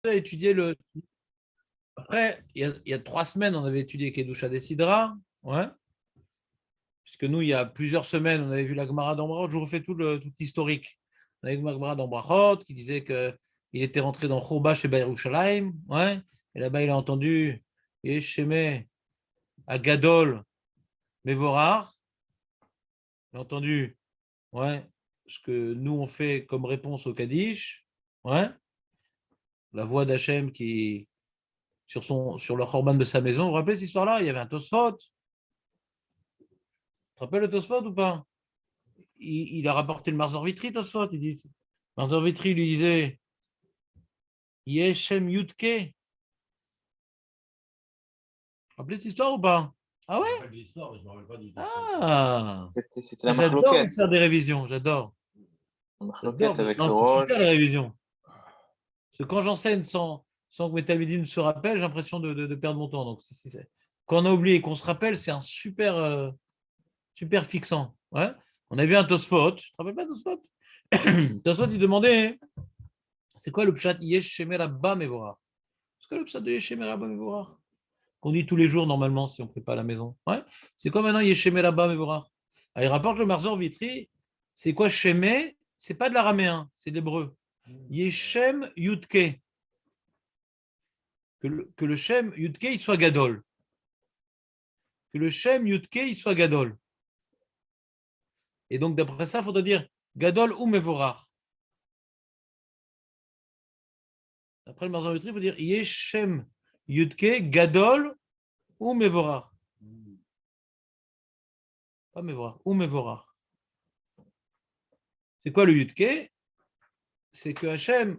à étudier le. Après, il y a 3 semaines, on avait étudié Kedusha Desidra. Ouais. Puisque nous, il y a plusieurs semaines, on avait vu la Gemara d'Ambrachot. Je vous refais tout l'historique. On avait vu la Gemara d'Ambrachot qui disait qu'il était rentré dans Chourba chez Yerushalayim. Ouais. Et là-bas, il a entendu Yesheme Agadol Mevorar. Il a entendu ouais, ce que nous, on fait comme réponse au Kaddish. Ouais. La voix d'Hachem qui, sur le Khorban de sa maison. Vous vous rappelez cette histoire-là? Il y avait un Tosfot. Tu te rappelles le Tosfot ou pas? Il a rapporté le Marzor Vitri, Tosfot. Il dit, Marzor Vitri lui disait Yeshem Yutke. Vous vous rappelez cette histoire ou pas? Ah ouais? Je me rappelle de l'histoire, mais je ne me rappelle pas du Tosfot. Ah, C'était la j'adore marloquette. faire des révisions, j'adore. La marloquette avec Non, le c'est roche. super les révisions. Parce que quand j'enseigne sans que mes talmidim se rappellent, j'ai l'impression de perdre mon temps. Donc, quand on a oublié et qu'on se rappelle, c'est un super, super fixant. Ouais. On a vu un Tosfot. Tu te rappelles pas Tosfot? Tosfot, il demandait c'est quoi le pshat Yesh Shemer Abba Mevorach? C'est quoi le pshat de Yesh Shemer Abba Mevorach? Qu'on dit tous les jours normalement si on ne fait pas à la maison. Ouais. C'est quoi maintenant Yesh Shemer Abba Mevorach? Il rapporte le Marzor Vitri. C'est quoi Shemer? C'est pas de l'araméen, c'est de l'hébreu. Yeshem Yutke. Que le Shem Yutke il soit Gadol. Que le Shem Yutke il soit Gadol. Et donc d'après ça, il faudrait dire Gadol ou Mevorach. Après le Marzor Vitri, il faut dire Yeshem Yutke Gadol ou Mevorach. Pas Mevorach, ou Mevorach. C'est quoi le Yutke? C'est que Hachem,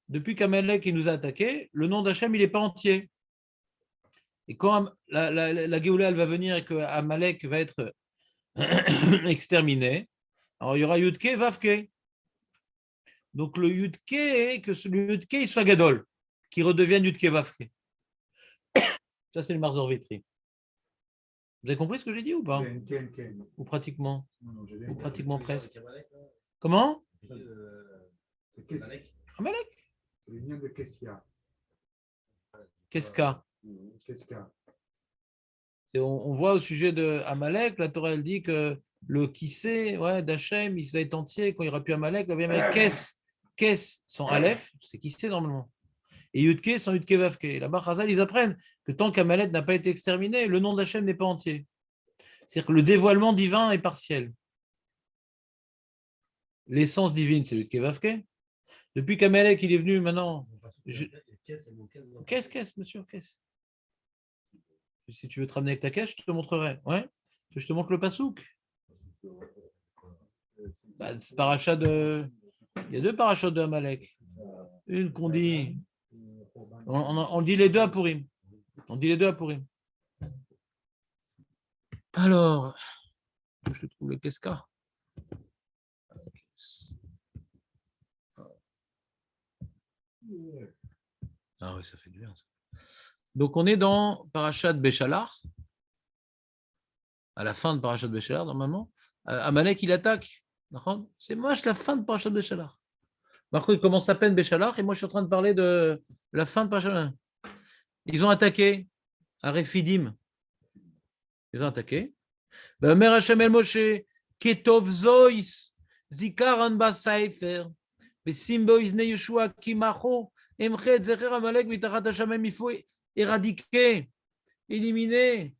depuis qu'Amalek nous a attaqué, le nom d'Hachem, il n'est pas entier. Et quand la Géoula, elle va venir et que Amalek va être exterminé, alors il y aura Yudke, Vavke. Donc le Yudke, que le Yudke, il soit Gadol, qui redevienne Yudke, Vavke. Ça, c'est le Marzor Vitri. Vous avez compris ce que j'ai dit ou pas? Ou pratiquement? Ou pratiquement presque. Comment? C'est Amalek. le lien de Kessia. Qu'est-ce Kessia. On voit au sujet de Amalek, la Torah elle dit que le kissé d'Hachem, il va être entier quand il n'y aura plus Amalek. Kess sans Aleph, c'est kissé normalement. Et Yudke sans Yudke Vavke. Là-bas, Chazal, ils apprennent que tant qu'Amalek n'a pas été exterminé, le nom d'Hachem n'est pas entier. C'est-à-dire que le dévoilement divin est partiel. L'essence divine, c'est Yudke Vavke. Depuis qu'Amalek il est venu maintenant. Qu'est-ce, monsieur, qu'est-ce? Si tu veux te ramener avec ta caisse, je te montrerai. Ouais. Je te montre le pasouk. C'est paracha de. Il y a 2 parachutes de Amalek. Une qu'on dit. On dit les 2 à Purim. On dit les 2 à Purim. Alors, je trouve le Keska. Ah oui, ça fait du bien. Ça. Donc, on est dans Parashat Béchalar. À la fin de Parashat Béchalar, normalement. Amalek, il attaque. C'est moche la fin de Parashat Béchalar. Marco, il commence à peine Béchalar et moi, je suis en train de parler de la fin de Parashat. Ils ont attaqué à Rephidim. Ils ont attaqué. Mère Hashem el Moshe, Ketov Zois, Zikaran Basaifer, Besimbo Izne Yeshua, Kimacho, Emchet, Zecher Amalek, Mitachat Hashamem, il faut éradiquer, éliminer,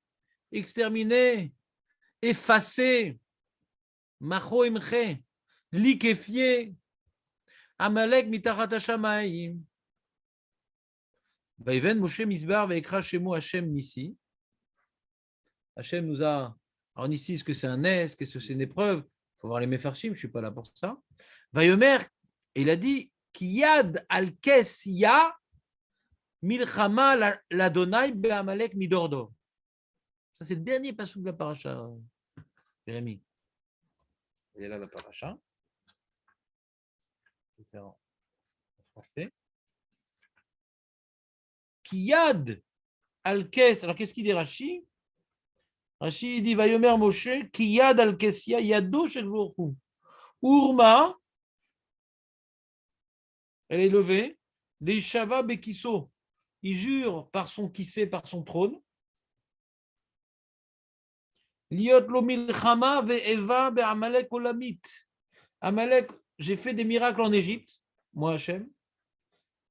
exterminer, effacer, Macho Emchet, liquéfier, Amalek, Mitachat Hashamayim. Vaïven Moshe Misbar, Vaikra Shemo Hashem Nissi. Hashem nous a. Alors, ici, est-ce que c'est un est-ce que c'est une épreuve? Il faut voir les Mefarshim, je ne suis pas là pour ça. Vayomer, il a dit Kiyad al-Kes ya milchama l'Adonai be'amalek midordo. Ça, c'est le dernier passage de la paracha, Jérémie. Il est là la paracha. Je vais faire en français. Kiyad al-Kes. Alors, qu'est-ce qu'il dit Rashi? Rashi dit Vayomer Moshe, Kiyad al-Kesia, Yado shel Vorhu. Urma, elle est levée, les Shava Bekiso, il jure par son kissé, par son trône. Liot lo milchama ve'eva be'amalek olamit. Amalek, j'ai fait des miracles en Égypte, moi Hachem.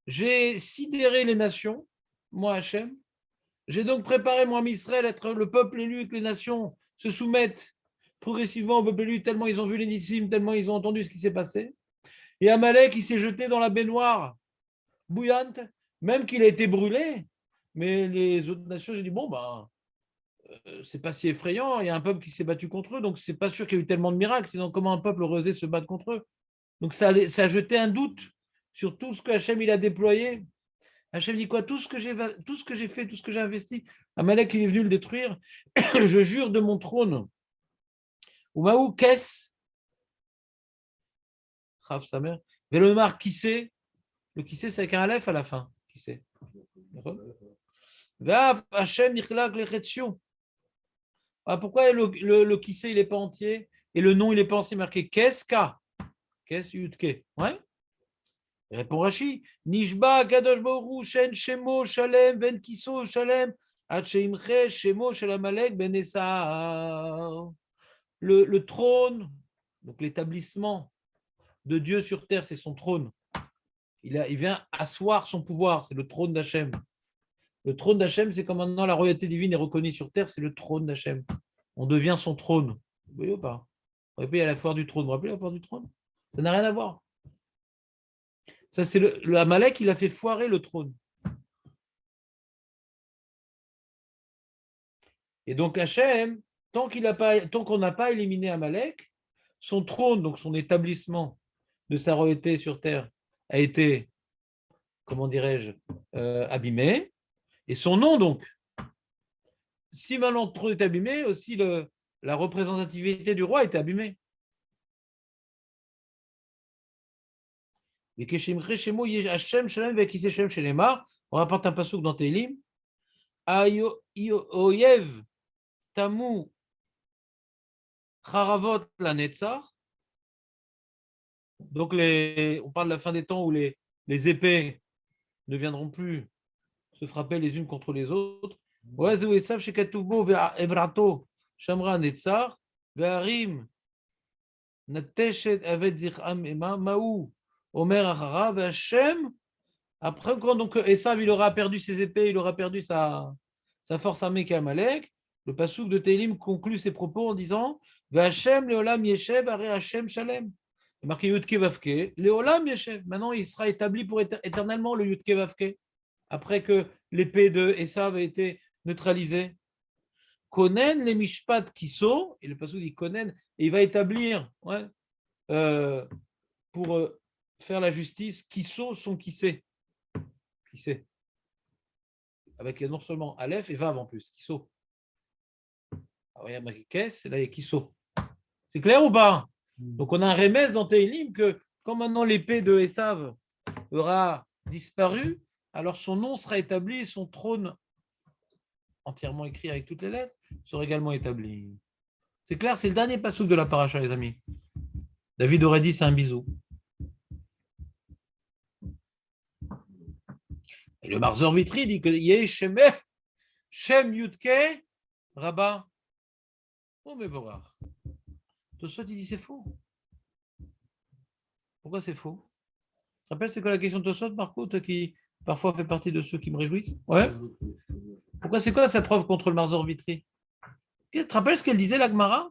J'ai sidéré les nations, moi Hachem. J'ai donc préparé moi Israël être le peuple élu et que les nations se soumettent progressivement au peuple élu tellement ils ont vu les nissim, tellement ils ont entendu ce qui s'est passé. Et Amalek, il s'est jeté dans la baignoire bouillante, même qu'il a été brûlé. Mais les autres nations, j'ai dit, bon, ben, c'est pas si effrayant. Il y a un peuple qui s'est battu contre eux, donc c'est pas sûr qu'il y a eu tellement de miracles. Sinon, comment un peuple aurait osé se battre contre eux? Donc ça a jeté un doute sur tout ce que Hachem il a déployé. Hachem dit quoi? Tout ce que j'ai fait, tout ce que j'ai investi, Amalek il est venu le détruire. Je jure de mon trône. Oumaou, qu'est-ce? Rav sa mère. Velomar, qui c'est? Le qui c'est avec un aleph à la fin. Qui c'est? Hachem Nichlak Lechetio. Pourquoi le qui c'est il n'est pas entier et le nom il n'est pas entier marqué qu'est-ce qu'a? Qu'est-ce Yutke? Ouais. Répond Rashi. Nishba Kadosh Baruch Shen Shemo Shalem Ven Kiso Shalem Sheimche Shemo Shalamalek Ben Esa. Le trône, donc l'établissement de Dieu sur terre, c'est son trône. Il vient asseoir son pouvoir, c'est le trône d'Hachem. Le trône d'Hachem, c'est comme maintenant la royauté divine est reconnue sur terre, c'est le trône d'Hachem. On devient son trône. Vous voyez ou pas? Vous rappelez à la foire du trône. Vous vous rappelez la foire du trône? Ça n'a rien à voir. Ça, c'est le Amalek, il a fait foirer le trône. Et donc Hachem, tant qu'on n'a pas éliminé Amalek, son trône, donc son établissement de sa royauté sur terre, a été, comment dirais-je, abîmé. Et son nom, donc, si maintenant le trône est abîmé, aussi la représentativité du roi est abîmée. On rapporte un passouk dans Télim. Oyev tamu charavot la netzar. Donc, on parle de la fin des temps où les épées ne viendront plus se frapper les unes contre les autres. Shamra netzar, ve'arim nateshet avet zicham ema maou omer achara ve'Hashem. Après, quand donc Esav il aura perdu ses épées, il aura perdu sa force armée qui est Amalek, le passouk de Télim conclut ses propos en disant ve'Hashem leolam yeshev are Hashem shalem. Il est marqué Yudke Vavke, leolam yeshev. Maintenant, il sera établi pour éternellement le Yudke Vavke. Après que l'épée de Esav a été neutralisée. Konen les mishpat kiso, et le passouk dit Konen, et il va établir pour faire la justice, kiso son kissé. Kissé. Avec non seulement Aleph et Vav en plus, kiso. Alors il y a marqué Kess, et là il y a kiso. C'est clair ou pas? Donc on a un remède dans Teilim que quand maintenant l'épée de Esav aura disparu, alors son nom sera établi, son trône entièrement écrit avec toutes les lettres sera également établi. C'est clair, c'est le dernier passouk de la paracha, les amis. David aurait dit c'est un bisou. Et le Marzor Vitri dit que Yeh Shemeh Shem Yudke Rabba. Oh mais voilà. Tosot il dit c'est faux. Pourquoi c'est faux? Tu te rappelles c'est quoi la question de Tosot, Marco, toi qui parfois fait partie de ceux qui me réjouissent? Ouais. Pourquoi c'est quoi sa preuve contre le Marzor Vitri? Tu te rappelles ce qu'elle disait, la Gemara?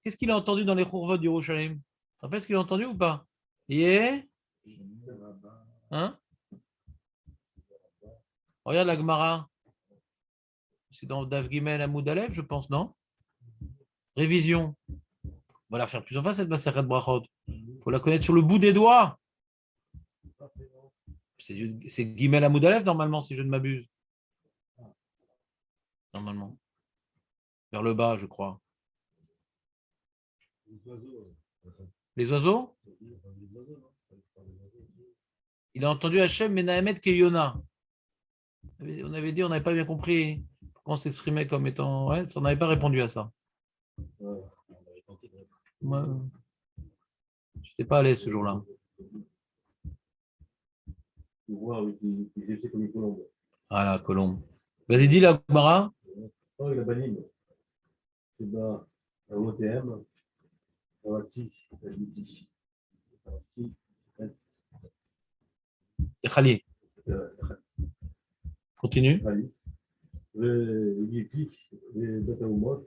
Qu'est-ce qu'il a entendu dans les Khourvot du Yerushalayim? Tu te rappelles ce qu'il a entendu ou pas? Yeah. Hein? Regarde la Gemara. C'est dans Daf Gimel Amoud Aleph, je pense, non? Révision. On va la faire plus en face, cette Maseret Brachot. Il faut la connaître sur le bout des doigts. C'est Gimel Amoud Aleph, normalement, si je ne m'abuse. Normalement. Vers le bas, je crois. Les oiseaux? Il a entendu Hachem Menahemet Keyona. On avait dit, on n'avait pas bien compris pourquoi on s'exprimait comme étant. Ouais, on n'avait pas répondu à ça. Moi, je n'étais pas à l'aise ce jour-là. voir avec des essais comme une colombe. Voilà, colombe. Vas-y, dis la Gemara. Oh, il a banni. C'est bien un OTM, un Vati, un Viti. Un Vati, Khali. Continue. Khali. Viti, בית האומות,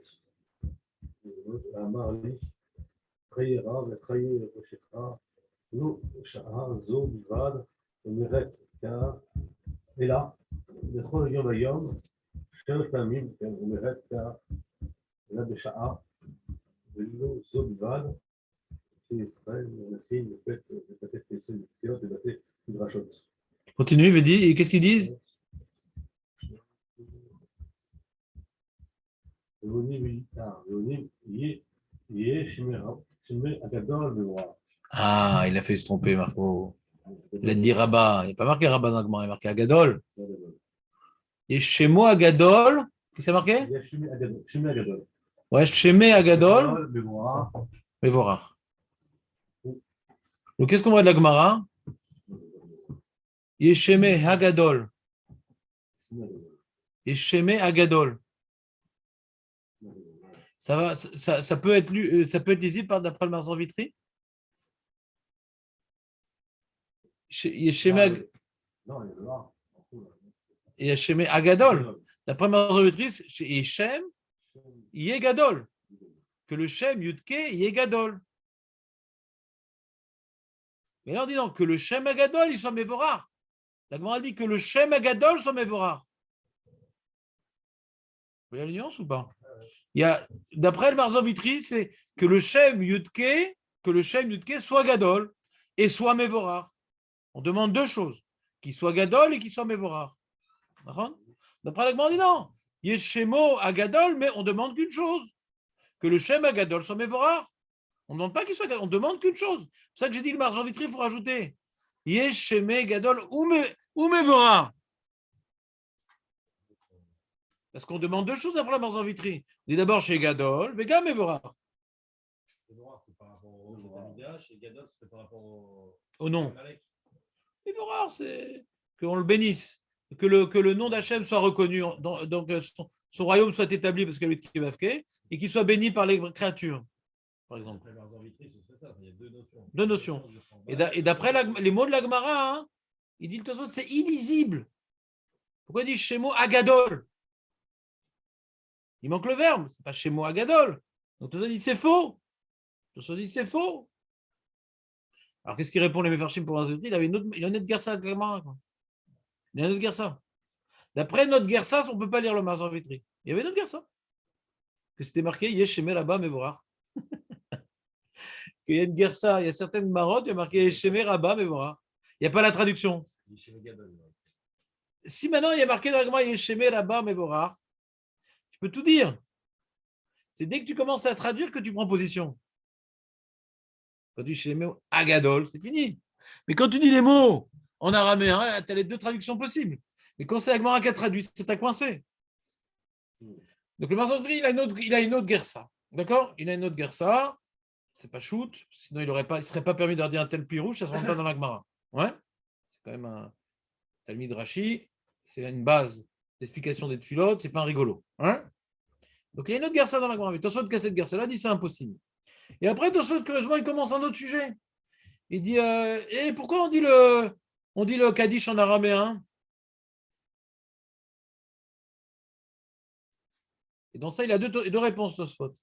אמר לי, חיי רב וחיי ראשך, לו שעה זו בלבד, ומרד אלא לכל יום היום, 12 פעמים, ומרד אלא בשעה, ולו זו בלבד, שישראל מנסים לבתי כנסיות ובתי מדרשות. Continue, Vedi. Et qu'est-ce qu'ils disent? Ah, il a fait se tromper, Marco. Il a dit Rabat. Il n'y a pas marqué Rabat dans la Gemara, il a marqué Agadol. Et chez moi, Agadol, qu'est-ce que c'est marqué? Ouais, Shemé Agadol, Mevorach. Donc, qu'est-ce qu'on voit de la Gemara? Yeshemé Agadol. Yeshemé Agadol. Ça peut être lisible d'après le Marzor Vitry? Yeshemé Agadol. D'après le Marzor Vitry, c'est Yeshem Yegadol. Que le Shem Yudke Yegadol. Mais là, en disant que le Shem Agadol, il soit Mevorach. La Gemara dit que le Shem Agadol soit Mevorach. Vous voyez la nuance ou pas? D'après le Marzor Vitry, c'est que le Shem Yudke soit Gadol et soit Mevorach. On demande deux choses, qu'il soit Gadol et qu'il soit Mevorach. D'après la Gemara, on dit non. Yeshemo Agadol, mais on demande qu'une chose, que le Shem Agadol soit Mevorach. On ne demande pas qu'il soit Gadol, on demande qu'une chose. C'est pour ça que j'ai dit le Marzor Vitry, il faut rajouter Yesheme Gadol ou Mevorach. Parce qu'on demande deux choses après la Marzor Vitry. On dit d'abord chez Gadol, Vega Mevorach. Mevorach, c'est par rapport au Midrash, et Gadol, c'est par rapport au nom. Mevorach, c'est qu'on le bénisse, que le nom d'Hachem soit reconnu, donc son royaume soit établi parce qu'il est Kivavke, et qu'il soit béni par les créatures, par exemple. Après Marzor Vitry, c'est ça, il y a deux notions. Deux notions. Et d'après les mots de la Gemara, hein, il dit le Tosfot, c'est illisible. Pourquoi il dit Shemo Agadol? Il manque le verbe, c'est pas Shemo Agadol. Donc Tosfot dit c'est faux. Tosfot dit c'est faux. Alors qu'est-ce qu'il répond les Mefarshim pour Marzor Vitry? Il a une autre Gersa avec la Gemara. Il y a une autre Gersa. D'après notre Gersa, on ne peut pas lire le Marzor Vitry. Il y avait une autre Gersa. Que c'était marqué Yeshemé là-bas, Mevorach. Qu'il y a une Gersa, il y a certaines marottes, il y a marqué Yeshemé là-bas, Mevorach. Il n'y a pas la traduction. Si maintenant il y a marqué dans la Gemara Yeshemé là-bas, Mevorach, tu peux tout dire. C'est dès que tu commences à traduire que tu prends position. Quand tu dis Yeshemé Agadol, c'est fini. Mais quand tu dis les mots en araméen, tu as les deux traductions possibles. Mais quand c'est la Gemara qui a traduit, c'est à coincé. Donc le Marzor Vitry, il a une autre Gersa. D'accord? Il a une autre Gersa. C'est pas shoot, sinon il ne serait pas permis de dire un tel puits rouge, ça ne se rentre pas dans la Gemara. Ouais? C'est quand même un Talmid Rashi, c'est une base d'explication des tuilotes, c'est pas un rigolo. Hein? Donc il y a une autre Gersa dans la Gemara. Mais Tosfot qui a cette Gersa-là dit c'est impossible. Et après, Tosfot, curieusement, il commence un autre sujet. Il dit et pourquoi on dit le Kaddish en araméen? Et dans ça, il a deux réponses, Tosfot.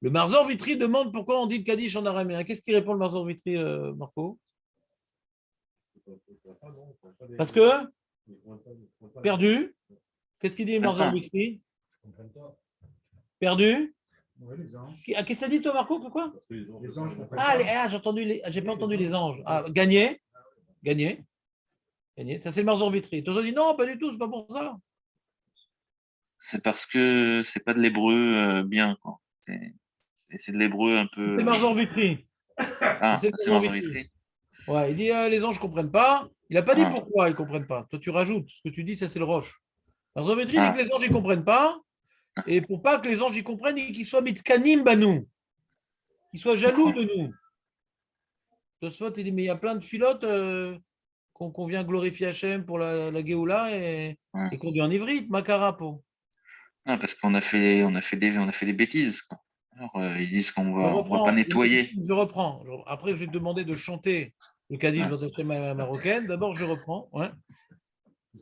Le Marzor Vitry demande pourquoi on dit le Kaddish en araméen. Qu'est-ce qu'il répond le Marzor Vitry, Marco? Parce que perdu. Qu'est-ce qu'il dit le Marzor Vitry? Perdu. Oui, les anges. Qu'est-ce que t'as dit toi, Marco? Quoi? Les anges comprennent Ah, pas. j'ai pas entendu les anges. Ah, gagné. Ça, c'est le Marzor Vitry. Toi, dit non, pas du tout, c'est pas pour ça. C'est parce que c'est pas de l'hébreu bien, quoi. C'est de l'hébreu un peu. C'est le Marzor Vitry. Ah, c'est Marzor Vitry. Ouais, il dit les anges ne comprennent pas. Il n'a pas dit pourquoi ils ne comprennent pas. Toi, tu rajoutes. Ce que tu dis, ça, c'est le roche. Marzor Vitry dit que les anges ne comprennent pas. Et pour pas que les anges y comprennent, qu'ils soient mitkanim banou. Qu'ils soient jaloux de nous. Tosfot, il dit mais il y a plein de filotes qu'on vient glorifier Hachem pour la Géoula Ouais. et qu'on dit en ivrite, Makarapo. Non, parce qu'on a fait, on a fait des bêtises, quoi. Alors, ils disent Je on va pas reprends. nettoyer. Je reprends. Après, je vais te demander de chanter le Kaddish Ouais. dans ta marocaine. D'abord, je reprends. Ouais.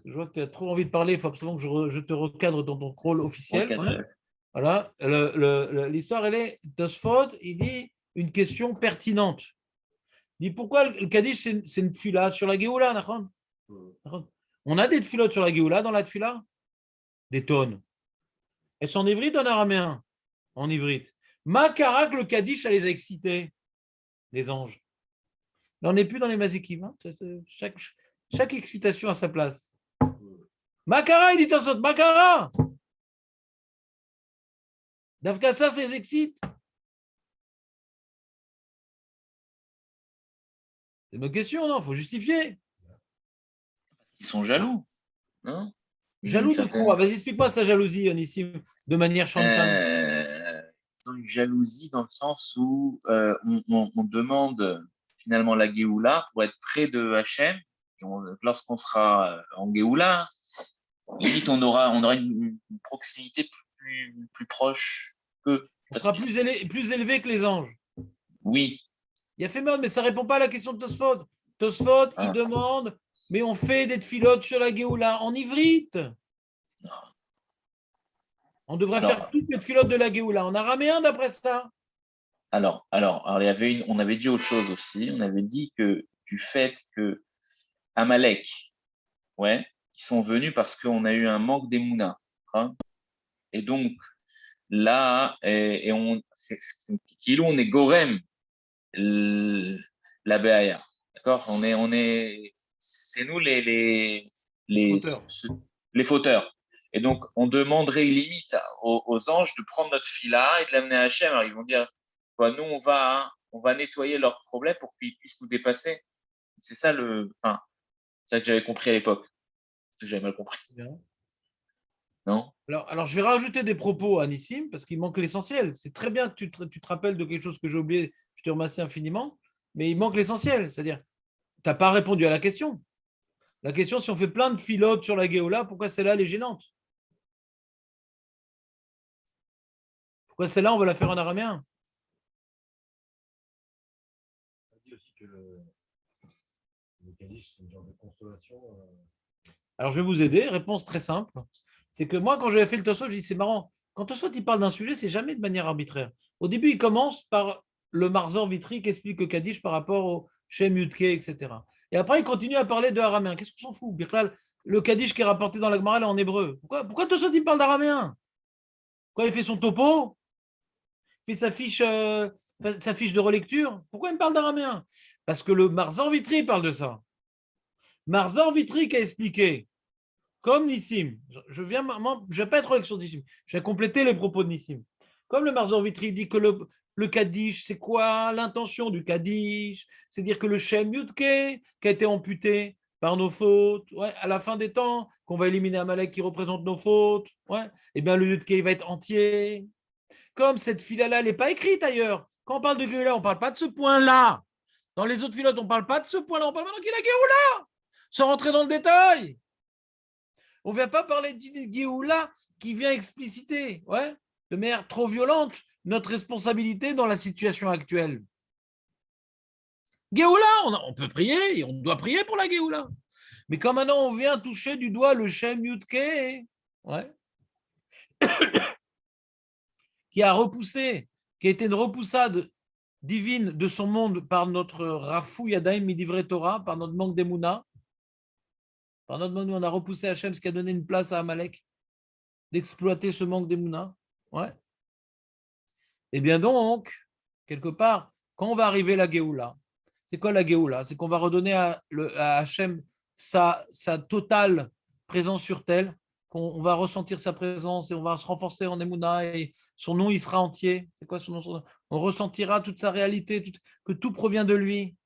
Je vois que tu as trop envie de parler. Il faut absolument que je te recadre dans ton rôle officiel. Ok, Ouais. chef. Voilà. L'histoire, elle est Tosfot, il dit une question pertinente. Il dit pourquoi le Kaddish, c'est une tfila sur la Géoula, d'accord? On a des tfilotes sur la Géoula dans la tfila? Des tonnes. Elles sont en ivrite ou en araméen? En ivrite. Makarak, le Kaddish, ça les a excités, les anges. Là, on n'est plus dans les mazikim. Hein. Chaque excitation a sa place. Makara, il dit Tosfot, Makara! Dafka, ça les excite. C'est ma question, non? Il faut justifier. Ils sont jaloux, non? Ils ont une Jaloux de certaine, quoi? Vas-y, explique-moi sa jalousie, Anissim, de manière champagne. ils ont une jalousie dans le sens où on demande finalement la Géoula pour être près de Hachem. Lorsqu'on sera en Géoula, limite on aura une proximité plus proche qu'eux. On sera plus élevé que les anges. Oui. Il a fait mal, mais ça ne répond pas à la question de Tosfot. Tosfot, il Ah. demande, mais on fait des tfilotes sur la Géoula en ivrite. On devrait faire toutes les tfilotes de la Géoula en araméen d'après ça. Alors, il y avait on avait dit autre chose aussi. On avait dit que du fait que Amalek, ouais, ils sont venus parce qu'on a eu un manque d'émouna, hein. Et donc là, on est gorem la Béaya, d'accord. C'est nous les Fauteur. les fauteurs. Et donc on demanderait limite aux anges de prendre notre fila et de l'amener à Hachem. Alors ils vont dire, quoi, nous on va nettoyer leurs problèmes pour qu'ils puissent nous dépasser. C'est ça enfin, c'est ça que j'avais compris à l'époque. J'avais mal compris, Bien. non? Alors, je vais rajouter des propos à Nissim parce qu'il manque l'essentiel. C'est très bien que tu te rappelles de quelque chose que j'ai oublié. Je te remercie infiniment. Mais il manque l'essentiel. C'est-à-dire, tu n'as pas répondu à la question. La question, si on fait plein de filotes sur la Géoula, pourquoi celle-là, elle est gênante? Pourquoi celle-là, on veut la faire en araméen? On dit aussi que le Kaddish, c'est une genre de consolation. Alors, je vais vous aider. Réponse très simple. C'est que moi, quand j'avais fait le Tosfot, je dis c'est marrant. Quand Tosfot il parle d'un sujet, c'est jamais de manière arbitraire. Au début, il commence par le Marzor Vitri qui explique le Kaddish par rapport au Shem Yudke, etc. Et après, il continue à parler de araméen. Qu'est-ce qu'on s'en fout? Birklal, le Kaddish qui est rapporté dans la Gemara, est en hébreu. Pourquoi Tosfot il parle d'araméen? Quand il fait son topo, il fait sa fiche de relecture, pourquoi il me parle d'araméen? Parce que le Marzor Vitri parle de ça. Marzor Vitri qui a expliqué comme Nissim, je ne vais pas être relecture d'Nissim, je vais compléter les propos de Nissim. Comme le Marzor Vitri dit que le Kaddish, c'est quoi l'intention du Kaddish? C'est dire que le Shem Yudke, qui a été amputé par nos fautes, ouais, à la fin des temps, qu'on va éliminer Amalek qui représente nos fautes, ouais, et bien le Yudke il va être entier. Comme cette fila-là, elle n'est pas écrite ailleurs. Quand on parle de Géoula, on ne parle pas de ce point-là. Dans les autres filotes, on ne parle pas de ce point-là, on parle maintenant qu'il y a la Géoula, sans rentrer dans le détail. On ne vient pas parler d'une Géoula qui vient expliciter, ouais, de manière trop violente, notre responsabilité dans la situation actuelle. Géoula, on peut prier, et on doit prier pour la Géoula. Mais quand maintenant on vient toucher du doigt le Shem Yudke, ouais, qui a repoussé, qui a été une repoussade divine de son monde par notre Rafou Yadaim Midivre Torah, par notre manque d'Emouna. Par notre manque, on a repoussé Hachem, ce qui a donné une place à Amalek d'exploiter ce manque d'Emouna. Ouais. Et bien donc, quelque part, quand on va arriver à la Géoula, c'est quoi la Géoula? C'est qu'on va redonner à Hachem sa totale présence sur terre, qu'on va ressentir sa présence et on va se renforcer en Emouna et son nom, il sera entier. C'est quoi son nom? On ressentira toute sa réalité, que tout provient de lui.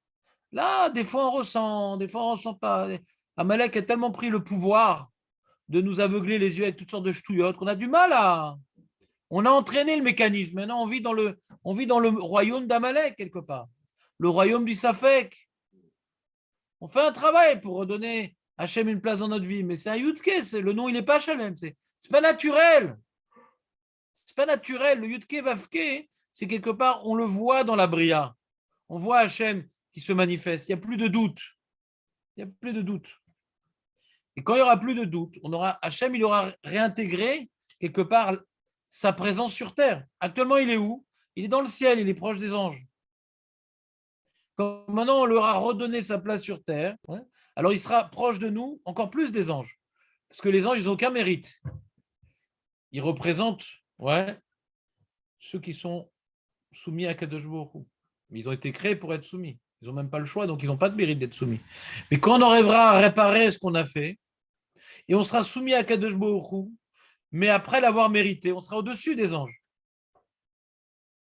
Là, des fois, on ressent, des fois, on ne ressent pas. Amalek a tellement pris le pouvoir de nous aveugler les yeux avec toutes sortes de ch'touillottes qu'on a du mal à... On a entraîné le mécanisme. Maintenant, on vit dans le royaume d'Amalek, quelque part. Le royaume du Safek. On fait un travail pour redonner Hachem une place dans notre vie, mais c'est un Yudke, le nom il n'est pas Shalem, c'est pas naturel. C'est pas naturel. Le Yudke Vavke, c'est quelque part, on le voit dans la Bria. On voit Hachem qui se manifeste. Il n'y a plus de doute. Il n'y a plus de doute. Et quand il n'y aura plus de doute, Hachem, il aura réintégré quelque part sa présence sur terre. Actuellement, il est où? Il est dans le ciel, il est proche des anges. Quand maintenant on leur a redonné sa place sur terre, alors il sera proche de nous, encore plus des anges. Parce que les anges, ils n'ont aucun mérite. Ils représentent ceux qui sont soumis à Kadosh Baruch Hu. Mais ils ont été créés pour être soumis. Ils n'ont même pas le choix, donc ils n'ont pas de mérite d'être soumis. Mais quand on arrivera à réparer ce qu'on a fait, et on sera soumis à Kadosh Baruch Hu, mais après l'avoir mérité, on sera au-dessus des anges.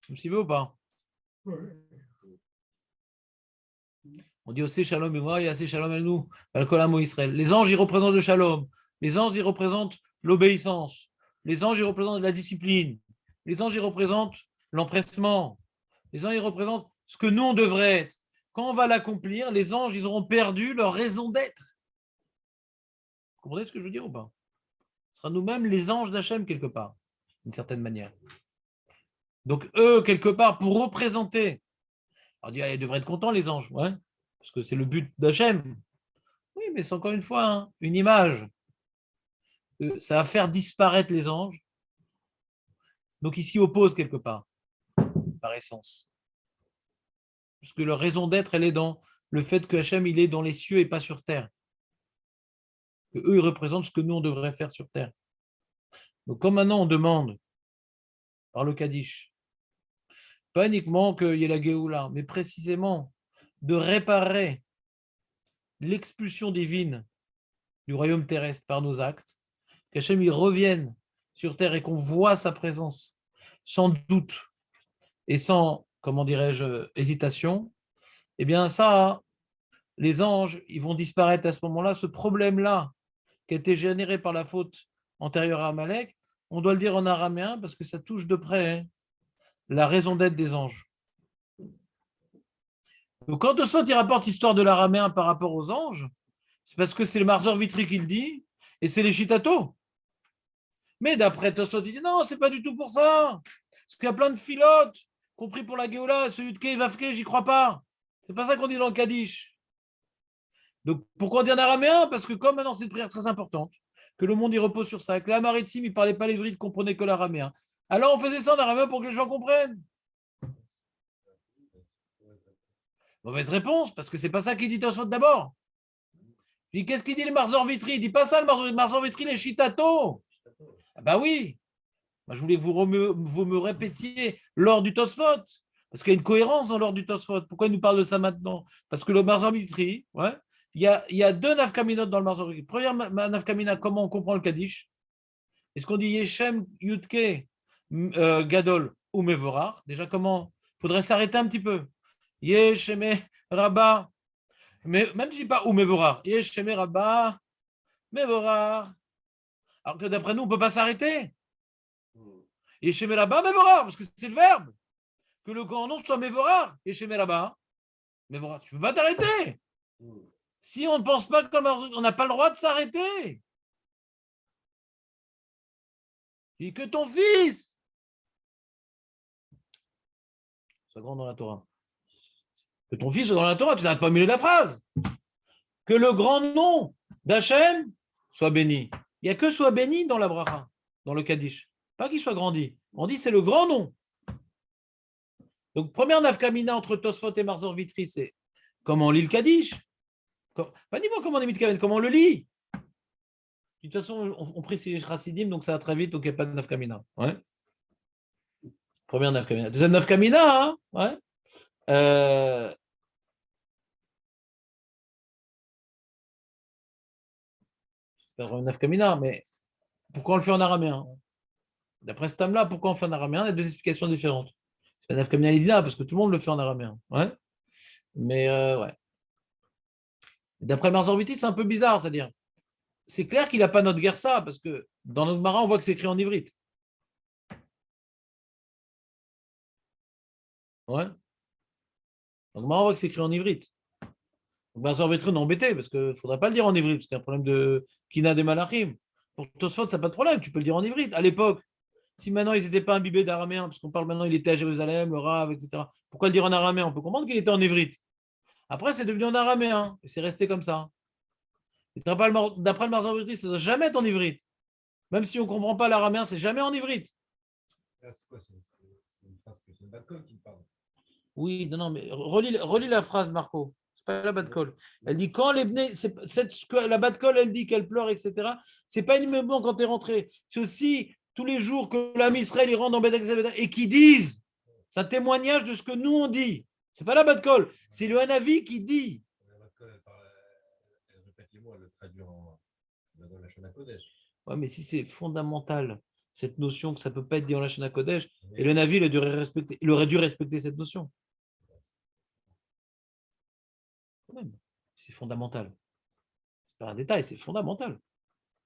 Vous me suivez ou pas? On dit aussi Shalom et moi, il y a assez Shalom et nous, Israël. Les anges, ils représentent le Shalom. Les anges, ils représentent l'obéissance. Les anges, ils représentent la discipline. Les anges, ils représentent l'empressement. Les anges, ils représentent ce que nous, on devrait être. Quand on va l'accomplir, les anges, ils auront perdu leur raison d'être. Vous comprenez ce que je veux dire ou pas? Ce sera nous-mêmes les anges d'Hachem, quelque part, d'une certaine manière. Donc, eux, quelque part, pour représenter, on dit, ils devraient être contents, les anges, parce que c'est le but d'Hachem. Oui, mais c'est encore une fois une image. Ça va faire disparaître les anges. Donc, ils s'y opposent quelque part, par essence. Parce que leur raison d'être, elle est dans le fait que Hachem, il est dans les cieux et pas sur terre. Que eux, ils représentent ce que nous, on devrait faire sur terre. Donc, comme maintenant, on demande, par le Kaddish, pas uniquement qu'il y ait la Géoula, mais précisément de réparer l'expulsion divine du royaume terrestre par nos actes, qu'Hachem il revienne sur terre et qu'on voit sa présence sans doute et sans, comment dirais-je, hésitation, eh bien ça, les anges, ils vont disparaître à ce moment-là. Ce problème-là qui a été généré par la faute antérieure à Amalek, on doit le dire en araméen parce que ça touche de près la raison d'être des anges. Donc quand Tosfot il rapporte l'histoire de l'araméen par rapport aux anges, c'est parce que c'est le Marzor Vitri qui le dit et c'est les Chitato. Mais d'après Tosfot, il dit non, c'est pas du tout pour ça. Parce qu'il y a plein de filotes, compris pour la Géoula, celui de Kei Vavke, j'y crois pas. C'est pas ça qu'on dit dans le Kaddish. Donc pourquoi on dit en araméen? Parce que comme maintenant c'est une prière très importante, que le monde y repose sur ça, que la maritime, il parlait pas l'hébride, comprenait que l'araméen. Alors on faisait ça en araméen pour que les gens comprennent. Mauvaise réponse, parce que c'est pas ça qu'il dit Tosfot d'abord. Il dit qu'est-ce qu'il dit le Marzor Vitri? Il dit pas ça, le Marzor Vitri, les Chitato. Ah bah oui. Moi, je voulais que vous me répétiez l'ordre du Tosfot, parce qu'il y a une cohérence dans l'ordre du Tosfot. Pourquoi il nous parle de ça maintenant? Parce que le Marzor Vitri, il y a deux nafkaminot dans le Marzor Vitri. Première nafkamina, comment on comprend le Kaddish? Est-ce qu'on dit Yeshem Yudke Gadol ou Mevorar? Déjà, comment? Il faudrait s'arrêter un petit peu. Yeshem Rabba. Mais même si je ne dis pas ou Mevorar, Yeshem Rabba, Mevorar. Alors que d'après nous, on ne peut pas s'arrêter. Yeshem Rabba, Mevorar, parce que c'est le verbe. Que le grand nom soit Mevorar. Yeshem Rabba, Mevorar. Tu ne peux pas t'arrêter. Si on ne pense pas comme on n'a pas le droit de s'arrêter. Il dit que ton fils soit grand dans la Torah. Que ton fils soit dans la Torah, tu n'arrêtes pas au milieu de la phrase. Que le grand nom d'Hachem soit béni. Il n'y a que soit béni dans la bracha, dans le Kaddish. Pas qu'il soit grandi. On dit c'est le grand nom. Donc, première nafkamina entre Tosfot et Marzor Vitri, c'est comment on lit le Kaddish. Pas dis-moi comment on lit le comment on le lit. De toute façon, on précise Chassidim, donc ça va très vite, donc il n'y a pas de nafkamina. Première nafkamina. Deuxième nafkamina, c'est pas vraiment nafkamina, mais pourquoi on le fait en araméen? D'après ce thème-là, pourquoi on fait en araméen? Il y a deux explications différentes. C'est pas nafkamina l'idina, parce que tout le monde le fait en araméen. Mais d'après Marzor Vitri, c'est un peu bizarre, c'est-à-dire, c'est clair qu'il n'a pas notre Gersa, parce que dans notre Mara, on voit que c'est écrit en ivrite. Dans le Mara, on voit que c'est écrit en ivrite. Donc, Marzor Vitri, on est embêté parce qu'il ne faudrait pas le dire en ivrite, parce qu'il y a un problème de Kina des Malachim. Pour Tosfot, ça n'a pas de problème, tu peux le dire en ivrite. À l'époque, si maintenant ils n'étaient pas imbibés d'araméen, parce qu'on parle maintenant, il était à Jérusalem, le Rav, etc. Pourquoi le dire en araméen? On peut comprendre qu'il était en ivrite. Après, c'est devenu en araméen, et c'est resté comme ça. Et d'après le Marzor Vitri, ça ne doit jamais être en ivrite. Même si on ne comprend pas l'araméen, c'est jamais en ivrite. Là, c'est quoi? C'est une phrase que c'est Bacol qui parle. Oui, non, mais relis la phrase, Marco. C'est pas la bad call. Elle dit quand les bnei, la bad call, elle dit qu'elle pleure, etc. C'est pas uniquement quand tu es rentré. C'est aussi tous les jours que l'ami Israël il rentre dans Beth Amikdash et qui disent. C'est un témoignage de ce que nous on dit. C'est pas la bad call, c'est le Hanavi qui dit. La Bacol, elle répète les mots, elle le traduit dans la Shona Kodesh. Ouais, mais si c'est fondamental, cette notion que ça peut pas être dit en la Shana Kodesh, et le Navi il aurait dû respecter cette notion. Quand même, c'est fondamental. C'est pas un détail, c'est fondamental.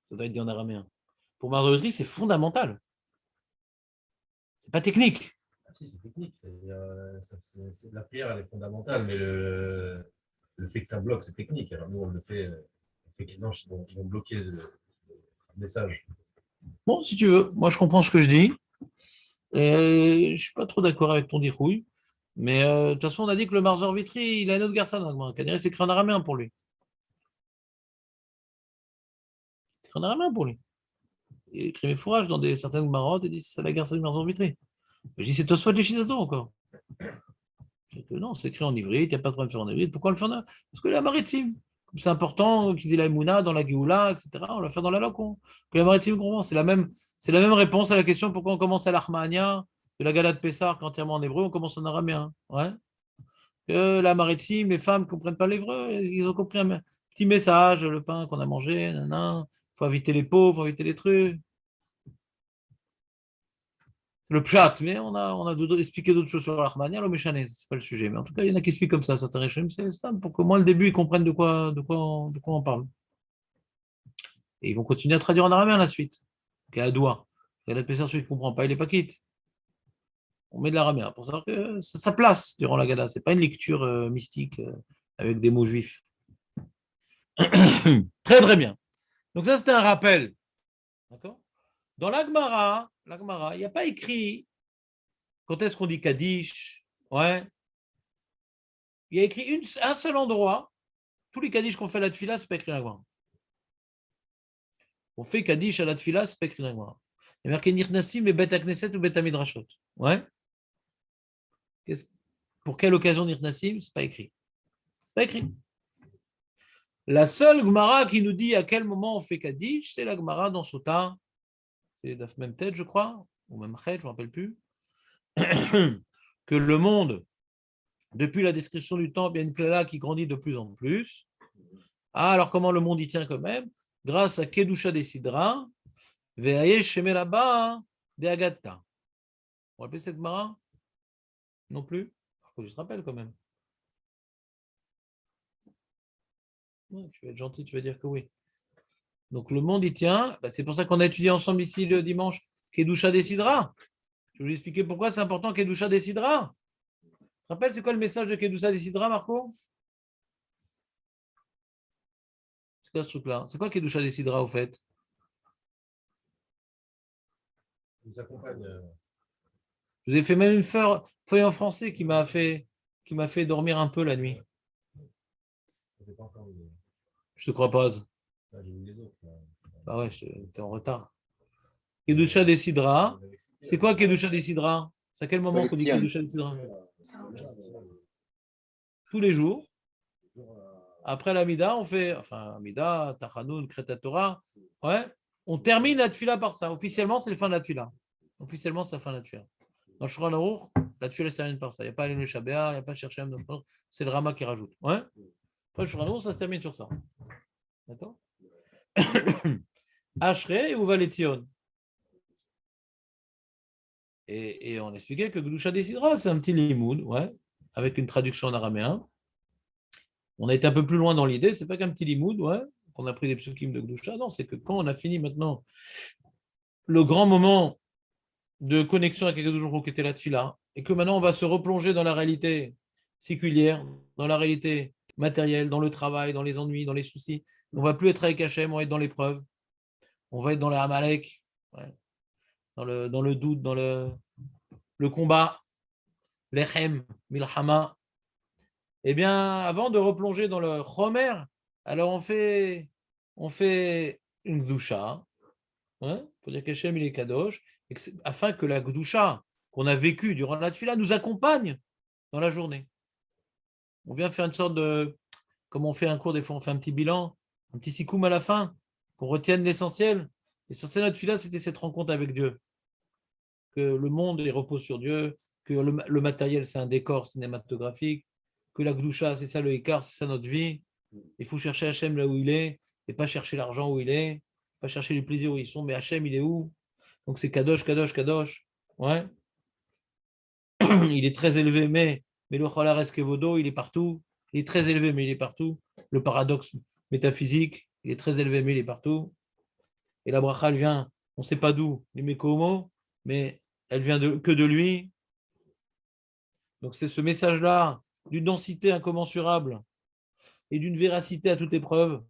Ça doit être dit en araméen. Pour Marzotri, c'est fondamental. C'est pas technique. Ah si, c'est technique. La prière, elle est fondamentale, mais le fait que ça bloque, c'est technique. Alors nous, on le fait, effectivement, ils vont bloquer le message. Bon, si tu veux, moi je comprends ce que je dis. Je suis pas trop d'accord avec ton dirouille. Mais de toute façon, on a dit que le Marzor Vitri, il a une autre garçon. C'est écrit en araméen pour lui. C'est écrit en araméen pour lui. Il écrit mes fourrages dans certaines marottes et dit c'est la garçon du Marzor Vitri. Je dis c'est Tosfot les Shizato encore. Non, c'est écrit en ivrite, il n'y a pas de problème de faire en ivrite. Pourquoi on le fait en araméen? Parce que la maritime, c'est important qu'ils aient la Emouna dans la Géoula, etc. On va faire dans la Locon. Que la maritime comprend. C'est la même réponse à la question pourquoi on commence à l'Armania de la Galade Pessar, qui est entièrement en hébreu, on commence en araméen. Ouais. Que la maritime, les femmes ne comprennent pas l'hébreu, ils ont compris un petit message, le pain qu'on a mangé, il faut inviter les pauvres, il faut inviter les trucs. C'est le pshat, mais on a expliqué d'autres choses sur l'Armania, le méchané, c'est pas le sujet. Mais en tout cas, il y en a qui expliquent comme ça, certains régimes, c'est ça, pour qu'au moins le début, ils comprennent de quoi on parle. Et ils vont continuer à traduire en araméen la suite. Qui est à doigt. Il y a la celui qui ne comprend pas, il n'est pas quitte. On met de l'araméen pour savoir que ça place durant la Gala. Ce n'est pas une lecture mystique avec des mots juifs. Très très bien. Donc ça, c'était un rappel. D'accord. Dans l'Agmara, il n'y a pas écrit quand est-ce qu'on dit Kaddish. Ouais. Il y a écrit un seul endroit. Tous les Kaddish qu'on fait à la Tfila, ce n'est pas écrit dans l'Agmara. On fait Kaddish à la Tfila, ce n'est pas écrit dans l'Agmara. Il y a marqué Nirnasim et Bet Knesset ou Bet Midrashot. Ouais. Pour quelle occasion Nirnasim? Ce n'est pas écrit. C'est pas écrit. La seule Gemara qui nous dit à quel moment on fait Kaddish, c'est la Gemara dans Sota. C'est la même tête, je crois, ou même Chet, je ne me rappelle plus. Que le monde, depuis la description du temple, il y a une Klala qui grandit de plus en plus. Ah, alors comment le monde y tient quand même? Grâce à Kedusha des Sidra, Ve'ayesh Shemelaba de Agatta. Vous vous rappelez cette Gemara? Non plus? Faut que je te rappelle quand même. Ouais, tu vas être gentil, tu vas dire que oui. Donc le monde y tient. C'est pour ça qu'on a étudié ensemble ici le dimanche Kedusha décidera. Je vais vous expliquer pourquoi c'est important Kedusha décidera. Tu te rappelles, c'est quoi le message de Kedusha décidera, Marco? C'est quoi ce truc-là? C'est quoi Kedusha décidera au fait? Ils nous accompagnent. Je vous ai fait même une feuille en français qui m'a fait dormir un peu la nuit. Je te crois pas. Ah ouais, t'es en retard. Kedusha décidera. C'est quoi Kedusha décidera? C'est à quel moment qu'on dit Kedusha décidera? Tous les jours. Après l'Amida, on fait, Amida, Tachanoun, Kreta Torah. Ouais. On termine la Tfila par ça. Officiellement, c'est la fin de la Tfila. Officiellement, c'est la fin de la Tfila. Dans le Shulchan Aruch, la Tfila se termine par ça. Il n'y a pas le Shabbat, il n'y a pas chercher un c'est le Rama qui rajoute. Ouais. Après le Shulchan Aruch, ça se termine sur ça. D'accord? Ashrei ou Valétion. Et on expliquait que Gdusha décidera, c'est un petit limoud, ouais, avec une traduction en araméen. On a été un peu plus loin dans l'idée, c'est pas qu'un petit limoud, ouais, qu'on a pris des psukim de Gdusha, non, c'est que quand on a fini maintenant le grand moment de connexion avec Akadosh Baruch Hu qui était la tfila, et que maintenant on va se replonger dans la réalité séculière, dans la réalité matériel, dans le travail, dans les ennuis, dans les soucis. On ne va plus être avec Hachem, on va être dans l'épreuve. On va être dans les Amalek, ouais, dans le doute, dans le combat, l'Echem, Milhama. Eh bien, avant de replonger dans le Chomer, alors on fait une Gdusha, hein, pour dire qu'Hachem il est Kadosh, afin que la Gdusha qu'on a vécue durant la Tfila nous accompagne dans la journée. On vient faire une sorte de, comme on fait un cours, des fois on fait un petit bilan, un petit sikoum à la fin, qu'on retienne l'essentiel. L'essentiel de notre Tfila, c'était cette rencontre avec Dieu. Que le monde il repose sur Dieu, que le matériel c'est un décor cinématographique, que la Gdusha c'est ça le écart, c'est ça notre vie. Il faut chercher Hachem là où il est, et pas chercher l'argent où il est, pas chercher les plaisirs où ils sont, mais Hachem il est où? Donc c'est Kadosh, Kadosh, Kadosh. Ouais. Il est très élevé, mais le Cholares Kevodo, il est partout. Il est très élevé, mais il est partout. Le paradoxe métaphysique, il est très élevé, mais il est partout. Et la bracha, elle vient, on ne sait pas d'où, les Mekomo, mais elle vient que de lui. Donc c'est ce message-là, d'une densité incommensurable et d'une véracité à toute épreuve,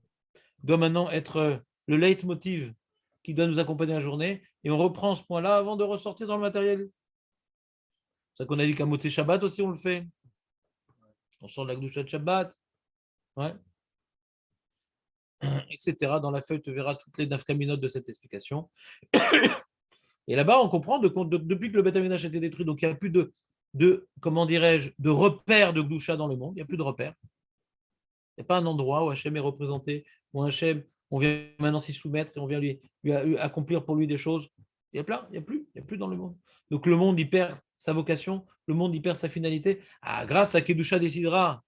doit maintenant être le leitmotiv qui doit nous accompagner la journée. Et on reprend ce point-là avant de ressortir dans le matériel. C'est ça qu'on a dit qu'à Motzei Shabbat aussi, on le fait. On sort de la Gdusha de Shabbat. Ouais. Etc. Dans la feuille, tu verras toutes les nafkaminotes de cette explication. Et là-bas, on comprend depuis que le Beth Amikdash a été détruit, donc il n'y a plus comment dirais-je, de repères de Gdusha dans le monde. Il n'y a plus de repères. Il n'y a pas un endroit où Hachem est représenté, où Hachem, on vient maintenant s'y soumettre et on vient lui accomplir pour lui des choses. Il y a plein, il n'y a plus dans le monde. Donc le monde, il perd sa vocation, le monde, il perd sa finalité. Ah, grâce à Kedusha décidera,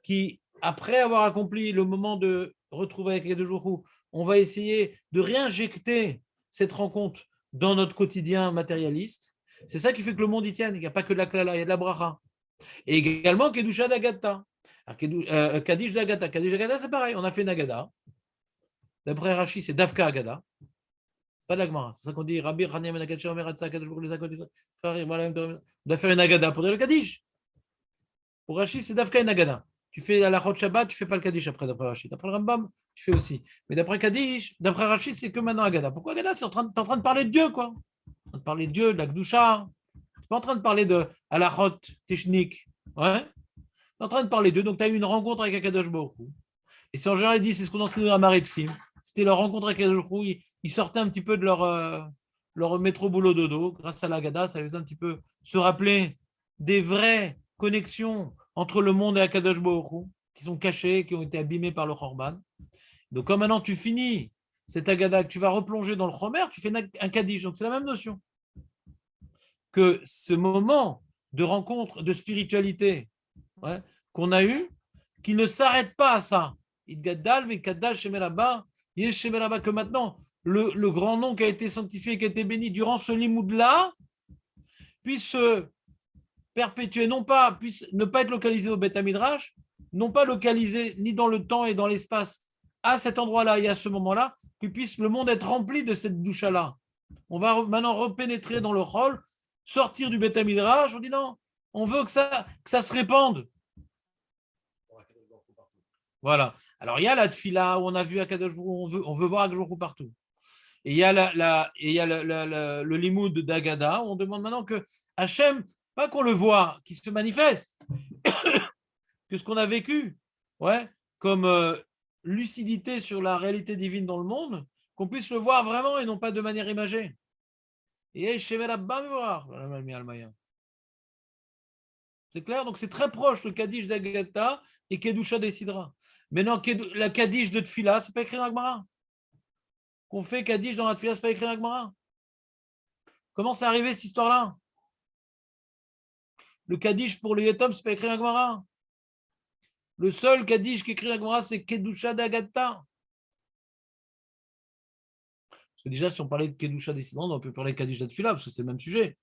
qui, après avoir accompli le moment de retrouver avec les deux jours, on va essayer de réinjecter cette rencontre dans notre quotidien matérialiste. C'est ça qui fait que le monde y tienne. Il n'y a pas que de la klala, il y a de la bracha. Et également Kedusha d'Agata. Kaddish d'Agata. Kaddish d'Agata, c'est pareil. On a fait Nagada. D'après Rashi, c'est Davka Agada. C'est pas de la Gemara. C'est ça qu'on dit Rabbi Rania Menakacha Omer Atsa Kadosh Baruch Hu. On doit faire une Agada pour dire le Kaddish. Pour Rashi, c'est Davka et Nagada. Tu fais la Chod Shabbat, tu fais pas le Kaddish après, d'après Rashi. D'après le Rambam, tu fais aussi. Mais d'après Kaddish, d'après Rashi, c'est que maintenant Agada. Pourquoi Agada? C'est t'es en train de parler de Dieu, quoi. En train de parler de Dieu, de la Gdusha. Tu n'es pas en train de parler de Alachot Technique. Ouais. Tu es en train de parler d'eux. Donc, tu as eu une rencontre avec Akadosh Baruch Hu. Et c'est en général, dit, c'est ce qu'on enseigne dans la Maritsim. C'était leur rencontre avec Akadosh Baruch Hu. Ils sortaient un petit peu de leur métro boulot dodo. Grâce à l'Agada, ça les faisait un petit peu se rappeler des vraies connexions entre le monde et Akadosh Baruch Hu, qui sont cachées, qui ont été abîmées par le Khorban. Donc, comme maintenant tu finis cette Agada, que tu vas replonger dans le Chomer, tu fais un Kaddish. Donc, c'est la même notion. Que ce moment de rencontre, de spiritualité, ouais, qu'on a eu, qu'il ne s'arrête pas à ça. Que maintenant, le grand nom qui a été sanctifié, qui a été béni durant ce limoud-là, puisse se perpétuer, puisse ne pas être localisé au Beth Midrash, non pas localisé ni dans le temps et dans l'espace à cet endroit-là et à ce moment-là, que puisse le monde être rempli de cette doucha-là. On va maintenant repénétrer dans le rôle, sortir du Beth Midrash, on dit non, on veut que ça se répande. Voilà. Alors, il y a la tfila où on a vu Akadosh Baruch Hu, on veut voir Akadosh Baruch Hu partout. Et il y a, le limoud d'Agada où on demande maintenant que Hachem, pas qu'on le voit, qu'il se manifeste, que ce qu'on a vécu, ouais, comme lucidité sur la réalité divine dans le monde, qu'on puisse le voir vraiment et non pas de manière imagée. Et c'est clair, donc c'est très proche le Kaddish d'Agata et Kedusha décidera. Maintenant, la Kaddish de Tfila, c'est pas écrit dans la Gemara. Qu'on fait Kaddish dans la Tfila, c'est pas écrit dans la Gemara. Comment c'est arrivé cette histoire-là? Le Kaddish pour le Yetom, c'est pas écrit dans la Gemara. Le seul Kaddish qui est écrit dans la Gemara, c'est Kedusha d'Agata. Parce que déjà, si on parlait de Kedusha décidera, on peut parler de Kaddish de Tfila, parce que c'est le même sujet.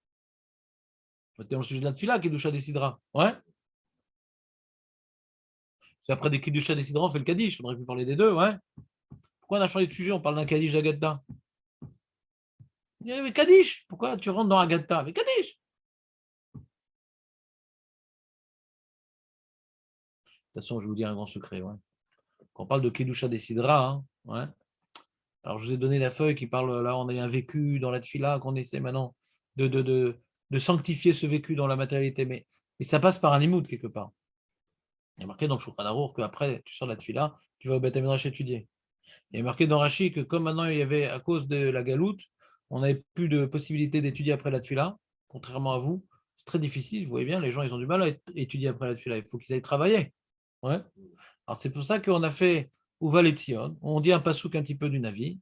C'est dans le sujet de la Tfila, Kedusha décidera. Ouais. C'est après des Kedusha décidera, on fait le Kaddish. On aurait pu parler des deux, ouais. Pourquoi on a changé de sujet? On parle d'un Kaddish d'Agata. Mais Kaddish, pourquoi tu rentres dans Agata? Mais Kaddish. façon, je vais vous dire un grand secret. Ouais. Quand on parle de Kedusha des Sidra, hein, ouais. Alors, je vous ai donné la feuille qui parle, là, on a un vécu dans la tfila, qu'on essaie maintenant de, de, de, de sanctifier ce vécu dans la matérialité. Mais ça passe par un imoud quelque part. Il y a marqué dans le Shulchan Arour qu'après, tu sors de la tfila, tu vas au Beth Midrash étudier. Il y a marqué dans Rashi que comme maintenant il y avait, à cause de la galoute, on n'avait plus de possibilité d'étudier après la tfila, contrairement à vous. C'est très difficile, vous voyez bien, les gens ils ont du mal à étudier après la tfila, il faut qu'ils aillent travailler. Ouais. Alors c'est pour ça qu'on a fait Uval et Tzion, on dit un pasouk un petit peu du Navi,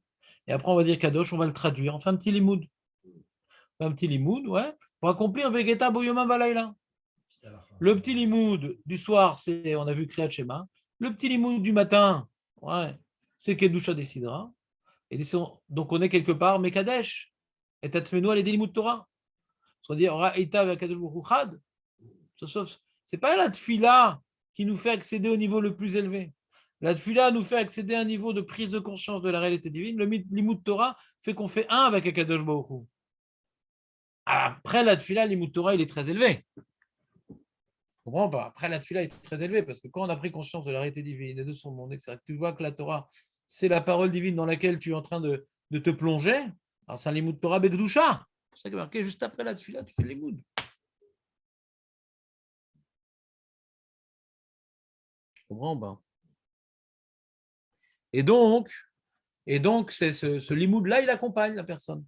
et après on va dire Kadosh, on va le traduire, on fait un petit limoud. On fait un petit limoud, ouais, pour accomplir Vegeta Boyoma Balayla. Le petit limoud du soir, c'est, on a vu Kriyat Shema. Le petit limoud du matin, ouais, c'est Kedusha des Sidra. Et donc on est quelque part Mekadesh. Et Tatsmenu al limoud Torah. C'est-à-dire, Ra'ita v'akadosh baruch hu chad. C'est pas la tfila qui nous fait accéder au niveau le plus élevé. La tfila nous fait accéder à un niveau de prise de conscience de la réalité divine. Le limoud Torah fait qu'on fait un avec Akadosh Baruch Hu. Après la tfila, le limoud Torah, il est très élevé. Comprends pas. Après la tfila est très élevé parce que quand on a pris conscience de la réalité divine et de son monde, etc., tu vois que la Torah, c'est la parole divine dans laquelle tu es en train de te plonger. Alors c'est un limoud Torah Bekdusha. C'est pour ça qu'il est marqué juste après la tfila, tu fais le limoud. Comprends pas. Et donc c'est ce limoud-là, il accompagne la personne.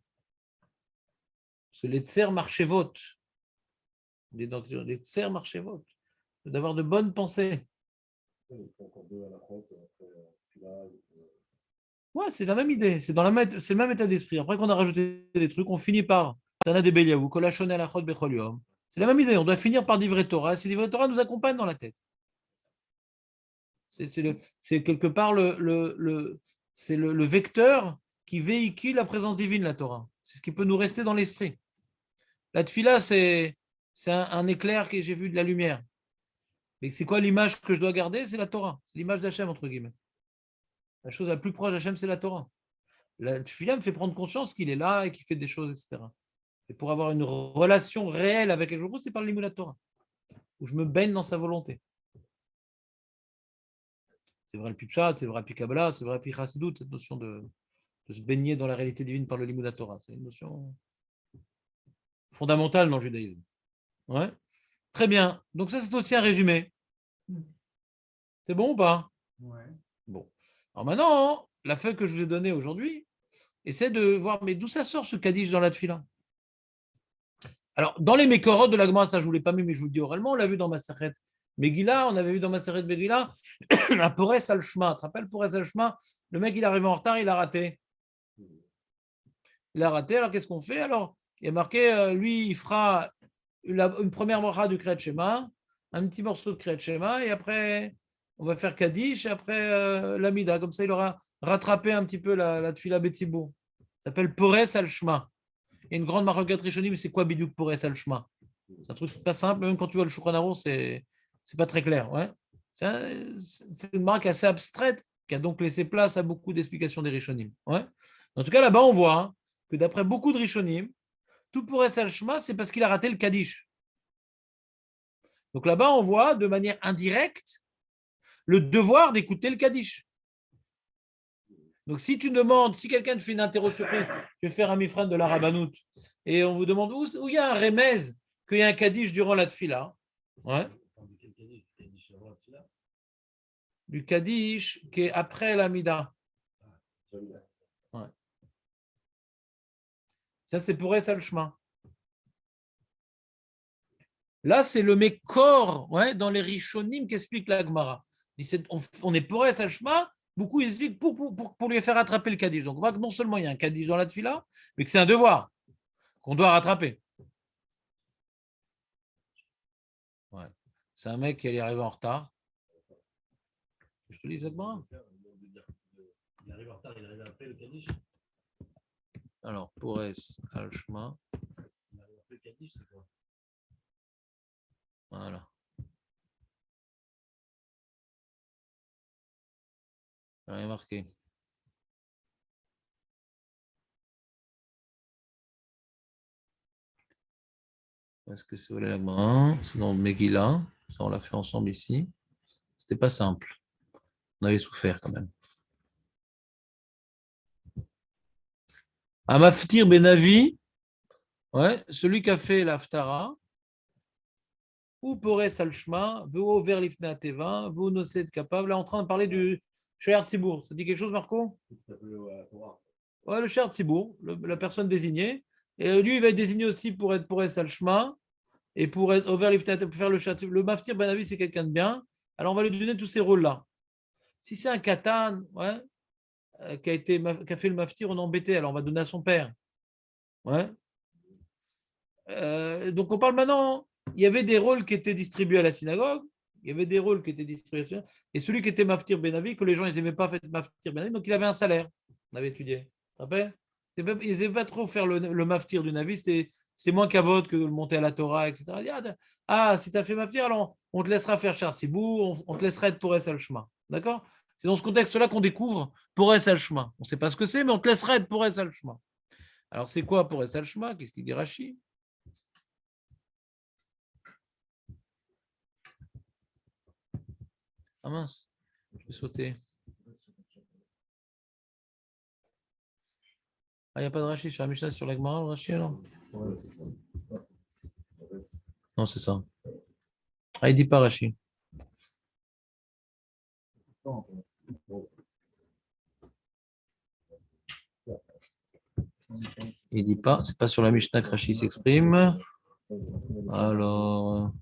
Ce letzer marchevot. Les letzer marchevot. D'avoir de bonnes pensées. Ouais, c'est la même idée. C'est le même état d'esprit. Après qu'on a rajouté des trucs, on finit par Tana de Beliaou, Kolachon el Achot Bechol Yom. C'est la même idée. On doit finir par Divrei Torah. Ces Divrei Torah nous accompagnent dans la tête. C'est quelque part c'est le vecteur qui véhicule la présence divine, la Torah. C'est ce qui peut nous rester dans l'esprit. La tfila, c'est un éclair que j'ai vu de la lumière. Et c'est quoi l'image que je dois garder? C'est la Torah. C'est l'image d'Hachem, entre guillemets. La chose la plus proche d'Hachem, c'est la Torah. La tfila me fait prendre conscience qu'il est là et qu'il fait des choses, etc. Et pour avoir une relation réelle avec quelque chose, c'est par le limud de la Torah, où je me baigne dans sa volonté. C'est vrai le Pichat, c'est vrai le Kabbalah, c'est vrai le Chassidut, cette notion de se baigner dans la réalité divine par le limud de la Torah. C'est une notion fondamentale dans le judaïsme. Ouais. Très bien. Donc ça, c'est aussi un résumé. C'est bon ou pas? Ouais. Bon. Alors maintenant, la feuille que je vous ai donnée aujourd'hui, essaie de voir, mais d'où ça sort ce Kaddish dans la tfila? Alors, dans les Mekorot de la Gemara, ça je ne vous l'ai pas mis, mais je vous le dis oralement, on l'a vu dans Masachet Megillah, on avait vu dans Masachet Megillah, un Porès al-Shma. Tu te rappelles Porès al-Shma? Le mec, il est arrivé en retard, il a raté. Il a raté, alors qu'est-ce qu'on fait? Alors, il y a marqué, lui, il fera une première bracha du Kriyat Shema, un petit morceau de Kriyat Shema, et après, on va faire Kaddish, et après l'Amida. Comme ça, il aura rattrapé un petit peu la Tfila Betibour. Ça s'appelle Porès al-Shma. Il y a une grande marquette Rishonim, mais c'est quoi Bidouk Porès al-Shma? C'est un truc pas simple, même quand tu vois le Shulchan Arour, c'est pas très clair. Ouais. C'est une marque assez abstraite qui a donc laissé place à beaucoup d'explications des Rishonim. Ouais. En tout cas, là-bas, on voit que d'après beaucoup de Rishonim, tout pour al-Shma, c'est parce qu'il a raté le Kaddish. Donc là-bas, on voit de manière indirecte le devoir d'écouter le Kaddish. Donc si tu demandes, si quelqu'un te fait une interro surprise, je vais faire un mifran de la Rabbanout, et on vous demande où il y a un remez, qu'il y a un Kaddish durant la tfila, ouais. Du Kaddish qui est après l'Amida. Ouais. Ça, c'est pour Essa le chemin. Là, c'est le Mekor, ouais, dans les Rishonim qu'explique la Gemara. On est pour Essa le chemin, beaucoup expliquent pour lui faire attraper le Kaddish. Donc, on voit que non seulement il y a un Kaddish dans la tfila, mais que c'est un devoir qu'on doit rattraper. Ouais. C'est un mec qui est arrivé en retard. Je te dis cette Gemara. Il arrive en retard, il arrive après le Kaddish. Alors, pour al-Shma. Il arrive après le Kaddish, c'est quoi? Voilà. Rien marqué. Est-ce que c'est la main? C'est dans le Megillah. Ça, on l'a fait ensemble ici. C'était pas simple. On avait souffert quand même. Amaftir Benavi, ouais, celui qui a fait l'Aftara, ou Poré Salchma, Veo vers l'Ifna Teva, Veo Nosed capable. Là, en train de parler du Shayar Tzibour. Ça dit quelque chose, Marco? Ouais, le Shayar Tzibour, la personne désignée. Et lui, il va être désigné aussi pour être Poré Salchma et pour être over l'Ifna Teva, pour faire le Shayar Tzibour. Le Maftir Benavi, c'est quelqu'un de bien. Alors, on va lui donner tous ces rôles-là. Si c'est un Katan, ouais, qui a fait le Maftir, on est embêté. Alors, on va donner à son père. Ouais. Donc on parle maintenant, il y avait des rôles qui étaient distribués à la synagogue, il y avait des rôles qui étaient distribués, et celui qui était Maftir Benavi, que les gens ils n'aimaient pas faire Maftir Benavi, donc il avait un salaire, on avait étudié. Tu te rappelles? Ils n'aimaient pas trop faire le Maftir du Navi, c'était moins qu'avod que le monter à la Torah, etc. Si tu as fait Maftir, alors on te laissera faire Shar Tzibur, on te laissera être pour al Shema. D'accord? C'est dans ce contexte-là qu'on découvre pour al Shema. On ne sait pas ce que c'est, mais on te laissera être pour al Shema. Alors c'est quoi pour al Shema? Qu'est-ce qu'il dit Rashi? Ah mince, je vais sauter. Ah, il n'y a pas de Rashi sur la Mishnah, sur la Gemara, le Rashi alors? Non, c'est ça. Ah, il dit pas Rashi. Il dit pas, c'est pas sur la Mishnah que Rashi s'exprime. Alors.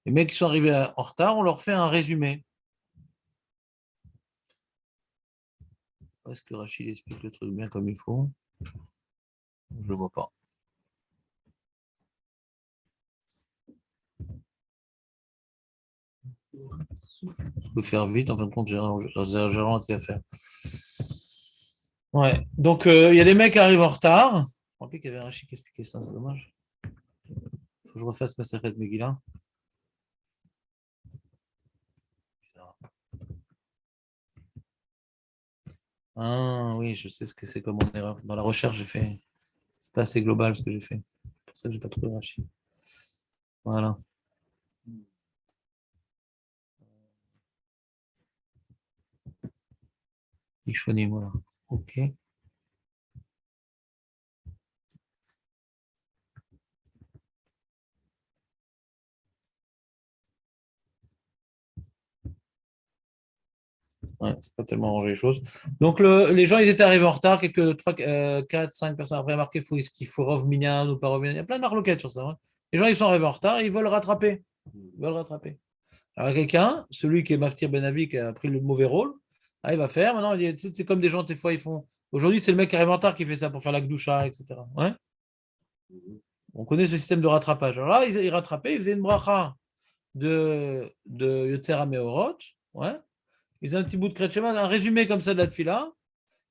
Les mecs qui sont arrivés en retard, on leur fait un résumé. Est-ce que Rachid explique le truc bien comme il faut? Je ne le vois pas. Je peux faire vite, en fin de compte, j'ai rien à faire. Ouais, donc il y a des mecs qui arrivent en retard. Je me rappelle qu'il y avait un Rachid qui expliquait ça, c'est dommage. Il faut que je refasse ma Masechet Megillah. Ah oui, je sais ce que c'est comme mon erreur. Dans la recherche, j'ai fait. C'est pas assez global ce que j'ai fait. C'est pour ça que j'ai pas trouvé Rachid. Voilà. Ishonim, voilà. Ok. Ouais, c'est pas tellement arrangé les choses. Donc, les gens, ils étaient arrivés en retard, quelques 3, 4, 5 personnes après marqué qu'il faut revenir ou pas revenir. Il y a plein de marloquettes sur ça. Hein. Les gens, ils sont arrivés en retard, ils veulent rattraper. Ils veulent rattraper. Alors, quelqu'un, celui qui est Maftir Benavi, qui a pris le mauvais rôle, il va faire. Maintenant, c'est comme des gens, des fois, ils font. Aujourd'hui, c'est le mec qui arrive en retard qui fait ça pour faire la Gdoucha, etc. Ouais. On connaît ce système de rattrapage. Alors là, ils rattrapaient, ils faisaient une bracha de Yotzer Ameorot. Ouais. Ils faisaient un petit bout de Kretchema, un résumé comme ça de la Tfila.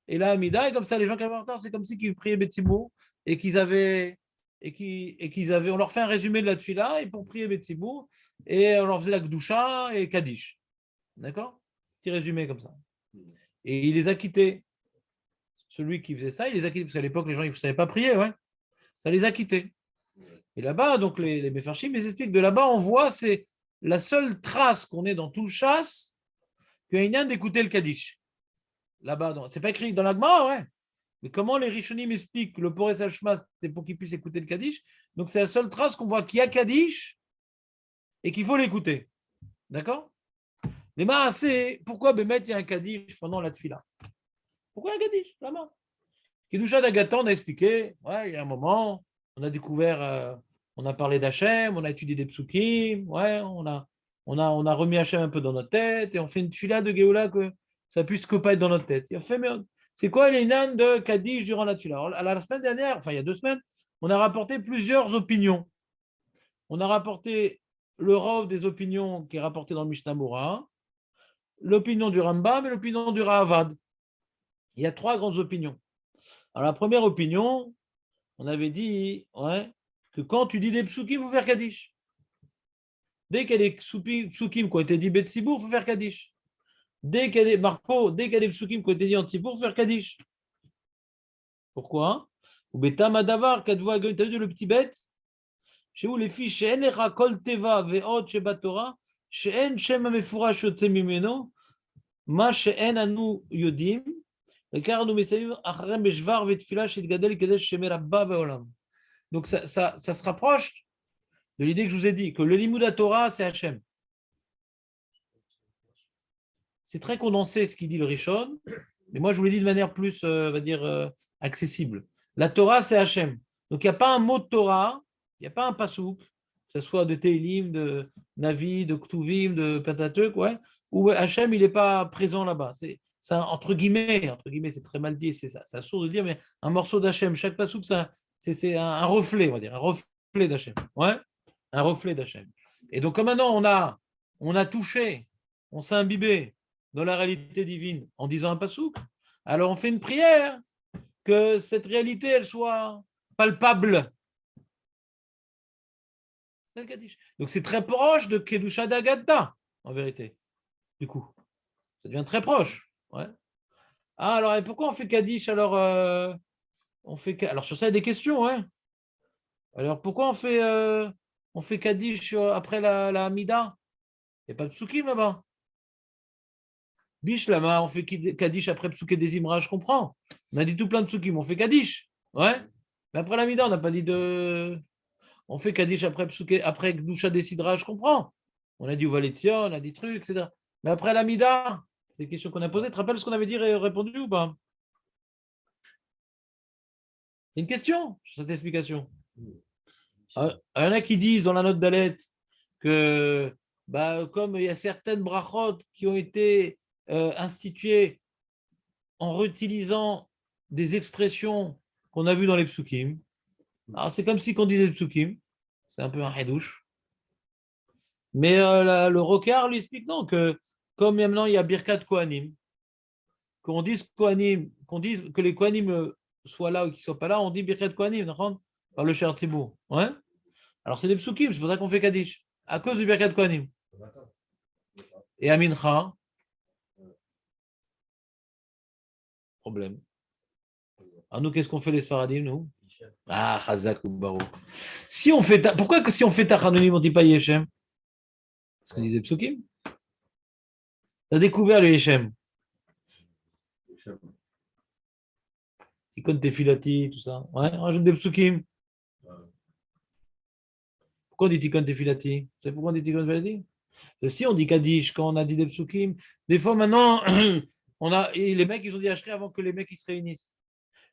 Et là, Amida, et comme ça, les gens qui avaient en retard, c'est comme si qu'ils priaient Betsibou et qu'ils avaient. On leur fait un résumé de la Tfila et pour prier Betsibou, et on leur faisait la Gdoucha et Kaddish. D'accord? Petit résumé comme ça. Et il les a quittés. Celui qui faisait ça, il les a quittés, parce qu'à l'époque, les gens, ils ne savaient pas prier, ouais. Ça les a quittés. Et là-bas, donc les Mefarchim, ils expliquent de là-bas, on voit, c'est la seule trace qu'on ait dans tout le chasse, qu'il y a une inde d'écouter le Kaddish. Là-bas, c'est pas écrit dans la Gemara, ouais. Mais comment les Rishonim expliquent le Poré Salchma, c'est pour qu'ils puissent écouter le Kaddish. Donc c'est la seule trace qu'on voit qu'il y a Kaddish et qu'il faut l'écouter. D'accord? Les Maasé, pourquoi Bémet il y a un Kaddish pendant la Tfila? Pourquoi un Kaddish là-bas? Kedusha d'Agatan, on a expliqué, ouais, il y a un moment, on a découvert, on a parlé d'Hachem, on a étudié des psukim, ouais, on a remis Hachem un peu dans notre tête et on fait une Tfila de Géoula que ça puisse que pas être dans notre tête. Il a fait, mais c'est quoi les nains de Kaddish durant la Tfila? Alors, la semaine dernière, enfin il y a 2 semaines, on a rapporté plusieurs opinions. On a rapporté le rov des opinions qui est rapporté dans le Mishnah Moura, l'opinion du Rambam et l'opinion du Ravad. Il y a 3 grandes opinions. Alors la première opinion, on avait dit ouais, que quand tu dis des psukim, il faut faire Kaddish. Dès qu'il y a des psukim qui ont été dit Betsibour, il faut faire Kaddish. Dès qu'il y a des Marco, dès qu'il y a des psukim qui ont été dit Antibour, il faut faire Kaddish. Pourquoi? Ou Betam Adavar, Kadva, t'as vu le petit bête? Chez vous, les filles, chez En Kol Teva, Veot, chez Batora, chez En Shem Amefurash Yotse Mimeno, Ma chez En Anu Yodim, car nous messayim Acharem Beshvar Vetfila chez Gadel Kedesh chez Merabba Beolam. Donc ça se rapproche de l'idée que je vous ai dit, que le Limud Torah, c'est Hachem. C'est très condensé ce qu'il dit le Rishon, mais moi je vous l'ai dit de manière plus, on va dire, accessible. La Torah, c'est Hachem. Donc il n'y a pas un mot de Torah, il n'y a pas un pasouk, que ce soit de Tehillim, de Navi, de Ktuvim, de Pentateuch, ouais, où Hachem, il n'est pas présent là-bas. C'est entre guillemets, c'est très mal dit, c'est sourd de dire, mais un morceau d'Hachem, chaque pasouk, c'est un reflet, on va dire, un reflet d'Hachem. Ouais, un reflet d'Hachem. Et donc, comme maintenant on a touché, on s'est imbibé dans la réalité divine en disant un pasouk, alors on fait une prière que cette réalité, elle soit palpable. C'est le Kaddish. Donc c'est très proche de Kedusha d'Agadda, en vérité. Du coup, ça devient très proche. Ouais. Ah, alors, et pourquoi on fait Kaddish alors alors sur ça, il y a des questions. Hein. Alors, pourquoi on fait Kaddish après la Hamida? Il n'y a pas de psukim là-bas. Bish lama, on fait Kaddish après Psuké des Imra, je comprends. On a dit tout plein de psukim, on fait Kaddish. Ouais. Mais après la Mida, on n'a pas dit de. On fait Kaddish après Psuké, après Gdusha des Sidra, je comprends. On a dit Uvaletia, on a dit trucs, etc. Mais après la Mida, c'est des questions qu'on a posées. Tu te rappelles ce qu'on avait dit et répondu ou pas? C'est une question sur cette explication. Il y en a qui disent dans la note d'Alet que comme il y a certaines brachot qui ont été instituées en réutilisant des expressions qu'on a vues dans les psukim. Alors c'est comme si qu'on disait psukim, c'est un peu un hedouche. Mais le Rokar lui explique non, que comme maintenant il y a Birkat Kohanim, qu'on dise Kohanim, qu'on dise que les Kohanim soient là ou qu'ils ne soient pas là, on dit Birkat Kohanim, par le Cher Tzibour. Ouais. Alors c'est des psukim, c'est pour ça qu'on fait Kaddish, à cause du Birkat Kohanim. Et Amincha, problème. Alors nous, qu'est-ce qu'on fait les Sfaradim, nous? Ah, Chazak ou Barou. Si on fait pourquoi que si on fait Tachanonim, on ne dit pas Yeshem? Parce qu'on disait Psukim. Tu as découvert le Yeshem. Tikon Tefilati, tout ça. Ouais, on rajoute des Psukim. Pourquoi on dit Tikon Tefilati? Vous savez pourquoi on dit Tikon Tefilati? Parce que si on dit Kaddish, quand on a dit des Psukim, des fois maintenant, les mecs, ils ont dit Ashrei avant que les mecs ils se réunissent.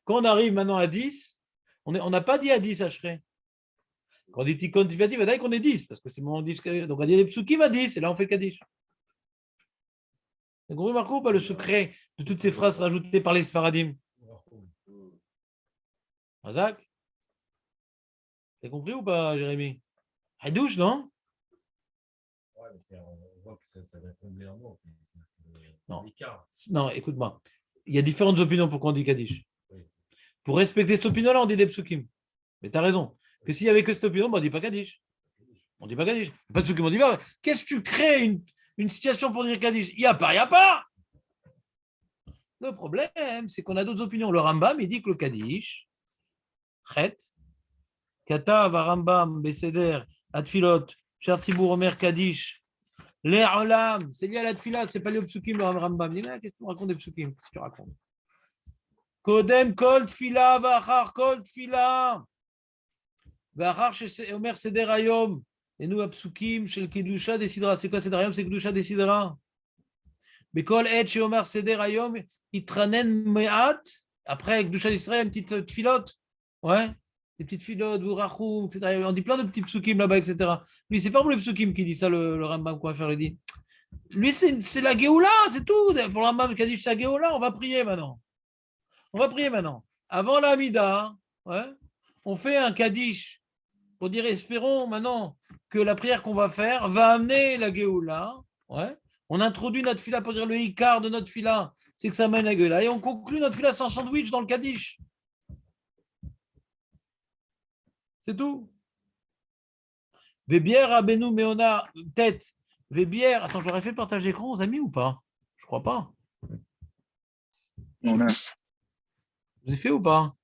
Quand on arrive maintenant à 10, on n'a pas dit à 10 Ashrei. Quand on dit Tikon Tefilati, va dire qu'on est 10, parce que c'est le moment 10. Donc on dit les Psukim à 10, et là on fait Kaddish. Vous compris, Marco, pas le secret de toutes ces phrases rajoutées par les Sfaradim? Razak? T'as compris ou pas, Jérémy? Hadouche, non? Ouais, mais on voit que ça va combler un mot. Non, écoute-moi. Il y a différentes opinions pourquoi on dit Kaddish. Oui. Pour respecter cette opinion-là, on dit des psukim. Mais tu as raison. Que s'il n'y avait que cette opinion, on ne dit pas Kaddish. On ne dit pas Kaddish. Pas de psukim, on dit pas. Qu'est-ce que tu crées une situation pour dire Kaddish? Il n'y a pas. Le problème, c'est qu'on a d'autres opinions. Le Rambam, il dit que le Kaddish, Chet, Kata, Varambam, Beseder, Atfilot, Chertzibur, Omer, Kaddish, les Olam, c'est lié à la Tfila, c'est pas lié au Psukim, le Rambam. Il dit, qu'est-ce que tu racontes des Psukim? Qu'est-ce que tu racontes? Kodem, Kol, Tfila, Vachar, Kol, Tfila. Vachar, chez Omer, Seder, Ayom. Et nous, à Psukim, chez le Kedusha, Desidera. C'est quoi Seder, Ayom? C'est Kedusha, Desidera. Mais Kol, Et, chez Omer, Seder, Ayom, Itranen, Meat. Après, Kedusha, Desidera, une petite Tfilote. Ouais. Des petites filotes, Bourachou, etc. On dit plein de petits psukim là-bas, etc. Lui, c'est pas pour les psukim qui dit ça, le Rambam, qu'on va faire, il dit. Lui, c'est la Géoula, c'est tout. Pour le Rambam qui a dit c'est la Géoula, on va prier maintenant. Avant la Hamida, ouais, on fait un Kaddish pour dire espérons maintenant que la prière qu'on va faire va amener la Géoula. Ouais. On introduit notre fila pour dire le Icar de notre fila, c'est que ça amène la Géoula. Et on conclut notre fila sans sandwich dans le Kaddish. C'est tout. Vébière, Abénou, Méona, tête. Vébière, attends, j'aurais fait partage d'écran aux amis ou pas? Je crois pas. On a, Vous avez fait ou pas?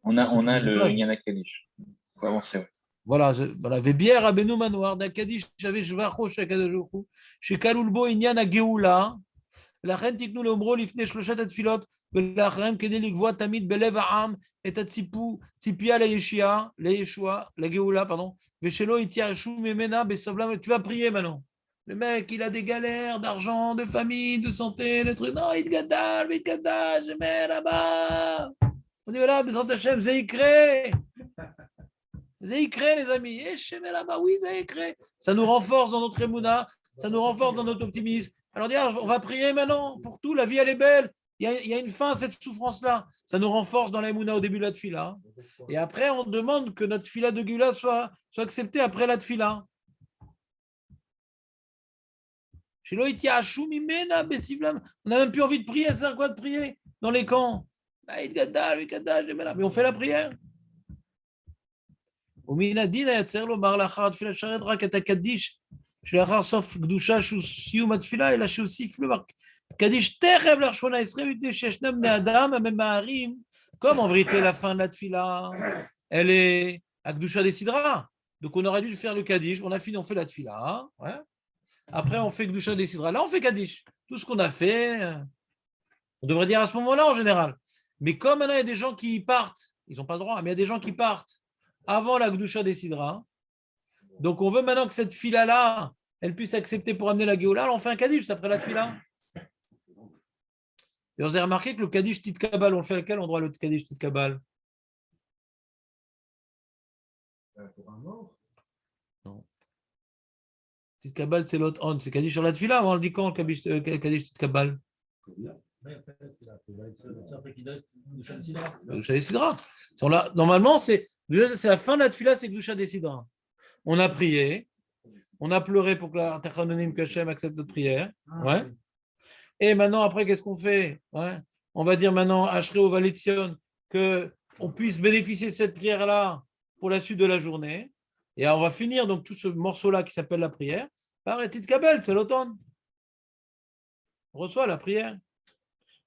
on Ceux a qui ont des le pages. Yana Kadish. Faut avancer. Ouais. Voilà, voilà. Vébière, Abénou, Manoir, Dakadish, j'avais Jvacho, Shakadojoku, chez Kalulbo, Inyana, Geoula. לכן תיתנו לאומרו לפני שלושת התפילות ולאחריהם כדי לקבוע תמיד בלב העם את הציפייה לישועה, לגאולה, pardon, ושלא יתייאשו ממנה בסבלם. Tu vas prier maintenant. Le mec, il a des galères d'argent, de famille, de santé, de trucs. Non, il gadal, je mets là-bas. On dit voilà, Bezrat Hashem, c'est écrit. C'est écrit, les amis. Et je mets là-bas, oui, c'est écrit. Ça nous renforce dans notre émouna, ça nous renforce dans notre optimisme. Alors, on va prier maintenant pour tout. La vie, elle est belle. Il y a une fin à cette souffrance-là. Ça nous renforce dans l'émouna au début de la tfila. Et après, on demande que notre tfila de Gula soit acceptée après la tfila. On n'a même plus envie de prier. Ça sert à quoi de prier dans les camps? Mais on fait la prière. ומן הדין היה צריך לומר לאחר התפילה שרת רק את הקדיש שלאחר סוף קדושה שהוא סיום התפילה, אלא שהוסיף לומר קדיש תכף לאחר 18 מפני שישנם בני אדם הממהרים, comme en vérité la fin de la tfila, elle est à Gdusha des Sidra. Donc on aurait dû faire le Kaddish, on a fini, on fait la tfila, ouais. Après on fait Gdusha des Sidra, là on fait Kaddish. Tout ce qu'on a fait, on devrait dire à ce moment-là en général. Mais comme maintenant il y a des gens qui partent, ils n'ont pas le droit, mais il y a des gens qui partent avant la Gdusha des Sidra. Donc, on veut maintenant que cette fila-là, elle puisse accepter pour amener la Géoula. Alors, on fait un Kaddish après la fila. Et vous avez remarqué que le Kaddish Tit Kabal, on le fait à quel endroit le Kaddish Tit Kabal? Non. Tit Kabal, c'est l'autre on. C'est Kaddish sur la fila. On le dit quand le Kaddish Tit Kabal? Gdusha des Sidra. Normalement, c'est la fin de la tfila, c'est Gdusha des Sidra. On a prié, on a pleuré pour que la Tachanonim Kachem accepte notre prière. Ouais. Et maintenant, après, qu'est-ce qu'on fait? Ouais. On va dire maintenant à Ashrei Uvalitzion qu'on puisse bénéficier de cette prière-là pour la suite de la journée. Et on va finir donc tout ce morceau-là qui s'appelle la prière par Tit Kabel, c'est l'automne. On reçoit la prière.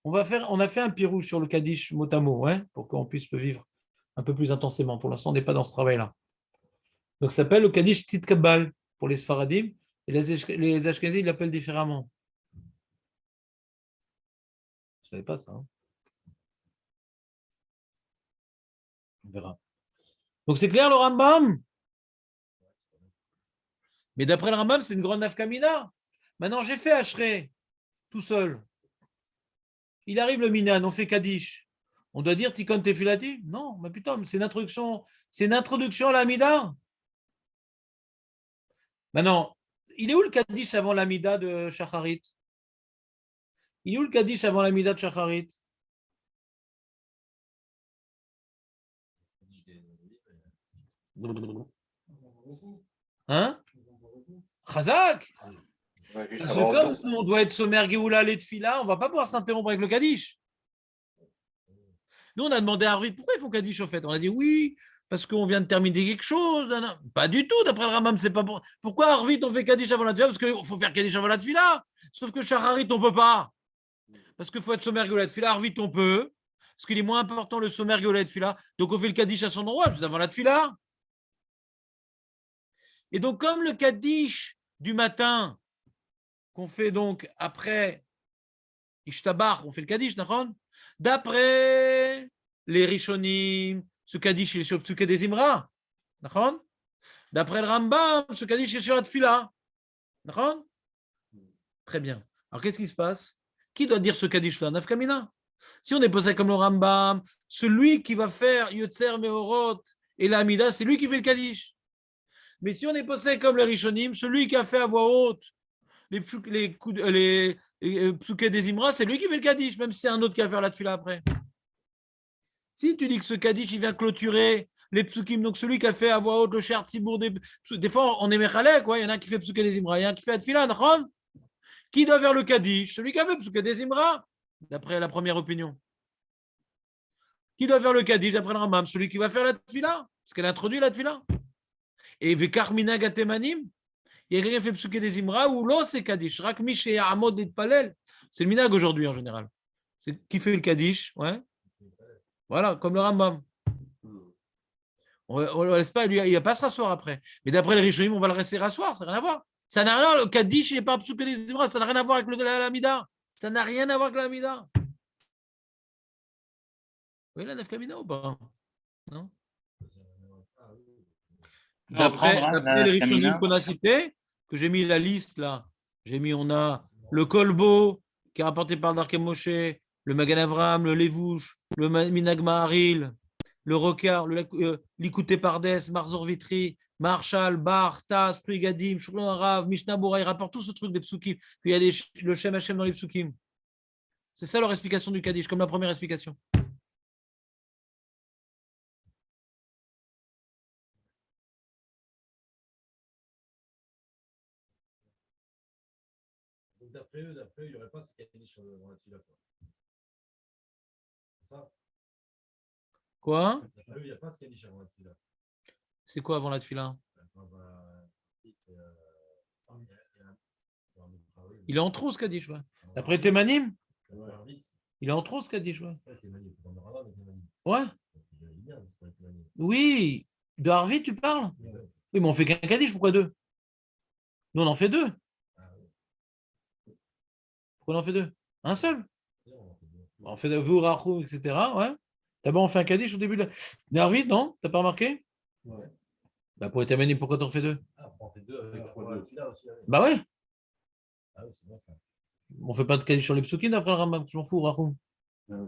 On a fait un pirouge sur le Kaddish mot à mot, ouais, pour qu'on puisse le vivre un peu plus intensément. Pour l'instant, on n'est pas dans ce travail-là. Donc, ça s'appelle le Kaddish Tit Kabal pour les Sfaradim, et les Ashkenazim, ils l'appellent différemment. Je ne savais pas ça. Hein. On verra. Donc, c'est clair le Rambam? Mais d'après le Rambam, c'est une grande nafkamina. Maintenant, j'ai fait Ashrei tout seul. Il arrive le Minan, on fait Kaddish. On doit dire Tikon Tefilati? Non, mais putain, c'est une introduction à l'Amida. Maintenant, il est où le Kaddish avant l'Amida de Shacharit? Il est où le Kaddish avant l'Amida de Shacharit? Hein? Chazak? Parce que comme on doit être sommaire Géoula les Tfila, on ne va pas pouvoir s'interrompre avec le Kaddish. Nous, on a demandé à Arvid pourquoi ils font Kaddish au fait. On a dit oui, parce qu'on vient de terminer quelque chose. Non, pas du tout, d'après le Rambam, c'est pas pourquoi Arvid on fait Kaddish avant la Tfila? Parce qu'il faut faire Kaddish avant la Tfila. Sauf que Shacharit, on ne peut pas. Parce qu'il faut être sommaire Géoula de Tfila. Arvid, on peut. Parce qu'il est moins important le sommaire Géoula de Tfila. Donc on fait le Kaddish à son endroit, juste avant la Tfila. Et donc, comme le Kaddish du matin, qu'on fait donc après Ishtabach, on fait le Kaddish, d'après les Rishonim, ce Kaddish il est sur Psuké des Imra, d'après le Rambam, ce Kaddish est sur la Tfila. Très bien. Alors qu'est-ce qui se passe? Qui doit dire ce Kaddish-là? Nafkamina. Si on est posé comme le Rambam, celui qui va faire Yotzer Meorot et l'Amida, c'est lui qui fait le Kaddish. Mais si on est posé comme le Rishonim, celui qui a fait à voix haute les psuké des Imra, c'est lui qui fait le Kaddish, même si c'est un autre qui va faire la tfila après. Si tu dis que ce Kaddish, il vient clôturer les psukim, donc celui qui a fait à voix haute le Sher Tzibour des fois, on est Mechalek, il y en a un qui fait psuké des Imra, il y en a un qui fait la tfila, qui doit faire le Kaddish? Celui qui a fait psuké des Imra, d'après la première opinion. Qui doit faire le Kaddish d'après le Rambam? Celui qui va faire la tfila, parce qu'elle a introduit la tfila. Et Vekar Minag Atemanim, il y a quelqu'un qui fait Psuké des Imra ou l'eau c'est Kaddish. Rak Miché Amod et Palel. C'est le Minag aujourd'hui en général. C'est qui fait le Kaddish, ouais. Voilà, comme le Rambam. On ne laisse pas, il va pas se rasseoir après. Mais d'après les Rishonim, on va le laisser rasseoir, ça n'a rien à voir. Ça n'a rien à voir, le Kaddish, il n'est pas Psuké des Imra, ça n'a rien à voir avec la Mida. Ça n'a rien à voir avec la Mida. Vous voyez la Nafkamina ou pas? Non. D'après les Rishonim qu'on a cités, que j'ai mis la liste là, on a le Kolbo, qui est rapporté par Darkem Moshe, le Magan Avram, le Levouche, le Minag Maharil, le Rokar, le Likouté Pardes, Marzor Vitri, Marshall, Bar, Tas, Prigadim, Shulchan Arav, Mishnah Bora, ils rapportent tout ce truc des psukim, qu'il y a le Shem Hashem dans les psukim. C'est ça leur explication du Kaddish, comme la première explication. D'après eux, il n'y aurait pas ce Kaddish dans la Tfila. C'est ça? Quoi? D'après eux, il n'y a pas ce Kaddish avant la Tfila. C'est quoi avant la Tfila? Il est en trop ce Kaddish, ouais. D'après Temanim? Il est en trop ce Kaddish, ouais. Ouais. Oui. De Harvey, tu parles? Oui, mais on fait qu'un Kaddish, pourquoi deux? Nous, on en fait deux. Pourquoi on en fait deux? Un seul? On fait vous, Rachou, etc. Ouais. D'abord, on fait un Kaddish au début de la. Harvey, non? T'as pas remarqué? Ouais. Bah, pour les Temanim, pourquoi t'en fais deux? On fait deux avec la aussi. Bah ouais. Ah oui, c'est bon ça. On fait pas de Kaddish sur les psukim d'après le Rambam, je m'en fous, Rachou. Non,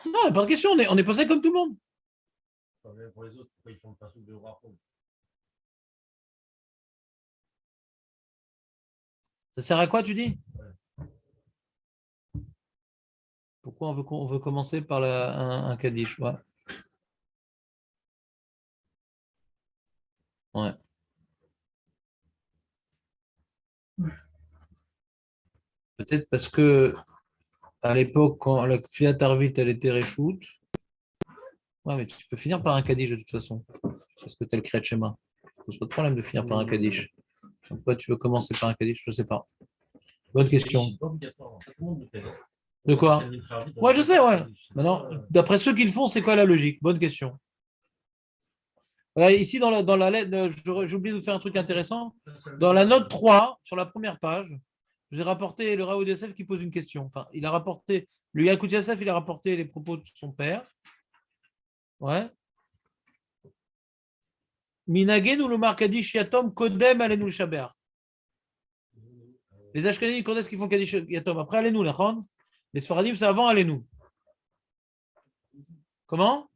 il n'y a pas de question, on est passé comme tout le monde. Pour les autres, pourquoi ils font le passage de Rachou? Ça sert à quoi, tu dis? Pourquoi on veut commencer par un Kaddish? Ouais. Ouais. Peut-être parce que à l'époque, quand la Filat Arvit, elle était réchoute. Ouais, mais tu peux finir par un Kaddish de toute façon. Parce que tu as le Kriyat Shema. C'est pas de problème de finir par un Kaddish. Pourquoi tu veux commencer par un Kaddish? Je ne sais pas. Bonne question. De quoi? Ouais, je sais, ouais. Maintenant, d'après ceux qui le font, c'est quoi la logique? Bonne question. Ici, dans la lettre, j'ai oublié de faire un truc intéressant. Dans la note 3, sur la première page, j'ai rapporté le Raoud Yosef qui pose une question. Enfin, il a rapporté, le Yakout Yosef, il a rapporté les propos de son père. Ouais. Minagen ou le Markadish Yatom Kodem Alenu Shaber. Les Ashkenazim, quand est-ce qu'ils font Kadish Yatom? Après Alenu, l'Achon. Les Sfaradim, c'est avant Alenu. Comment?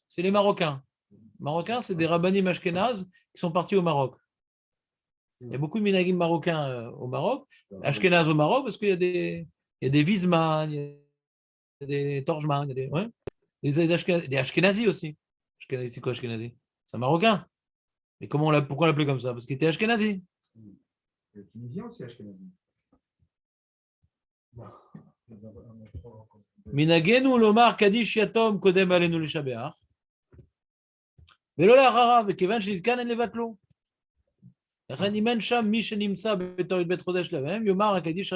C'est les Marocains. Marocains, c'est des rabbanim ashkénazes qui sont partis au Maroc. Il y a beaucoup de minagim marocains au Maroc, ashkénazes au Maroc, parce qu'il y a des Wiesmann, il y a des Torjman, il y a des ashkénazis aussi. Ashkénazi, c'est quoi ashkénazi? C'est un Marocain. Mais pourquoi on l'appelait comme ça? Parce qu'il était ashkénazi. Le Tunisien aussi ashkénazi. Minagenu lomar kadish yatom kodem alenu l'shabeach. ולא לאחריו, וכיוון שנתקן אין לבטלו. לכן אם אין שם מי שנמצא בתור בית חודש להם, יאמר הקדיש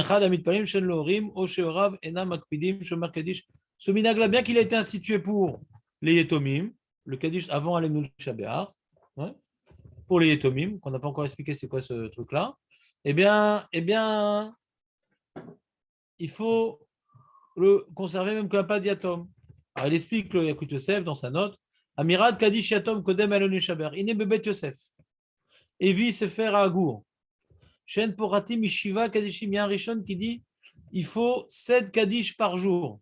אחד המתפללים שאין לו הורים, או שהוריו אינם מקפידים שאומר קדיש. Ce minag-là, bien qu'il ait été institué pour les Yetomim, le Kaddish avant Alenu Shabeach, pour les Yetomim, qu'on n'a pas encore expliqué c'est quoi ce truc-là, eh bien, il faut le conserver même comme pas d'Yatom. Alors il explique le Yakout Yosef dans sa note, Amirad Kaddish Yatom Kodem Alenu Shaber, Ine Bebet Yosef, Evi Sefer Agour, Shen Poratim Ishiva Kaddishim, il y a un Rishon qui dit il faut 7 Kaddish par jour.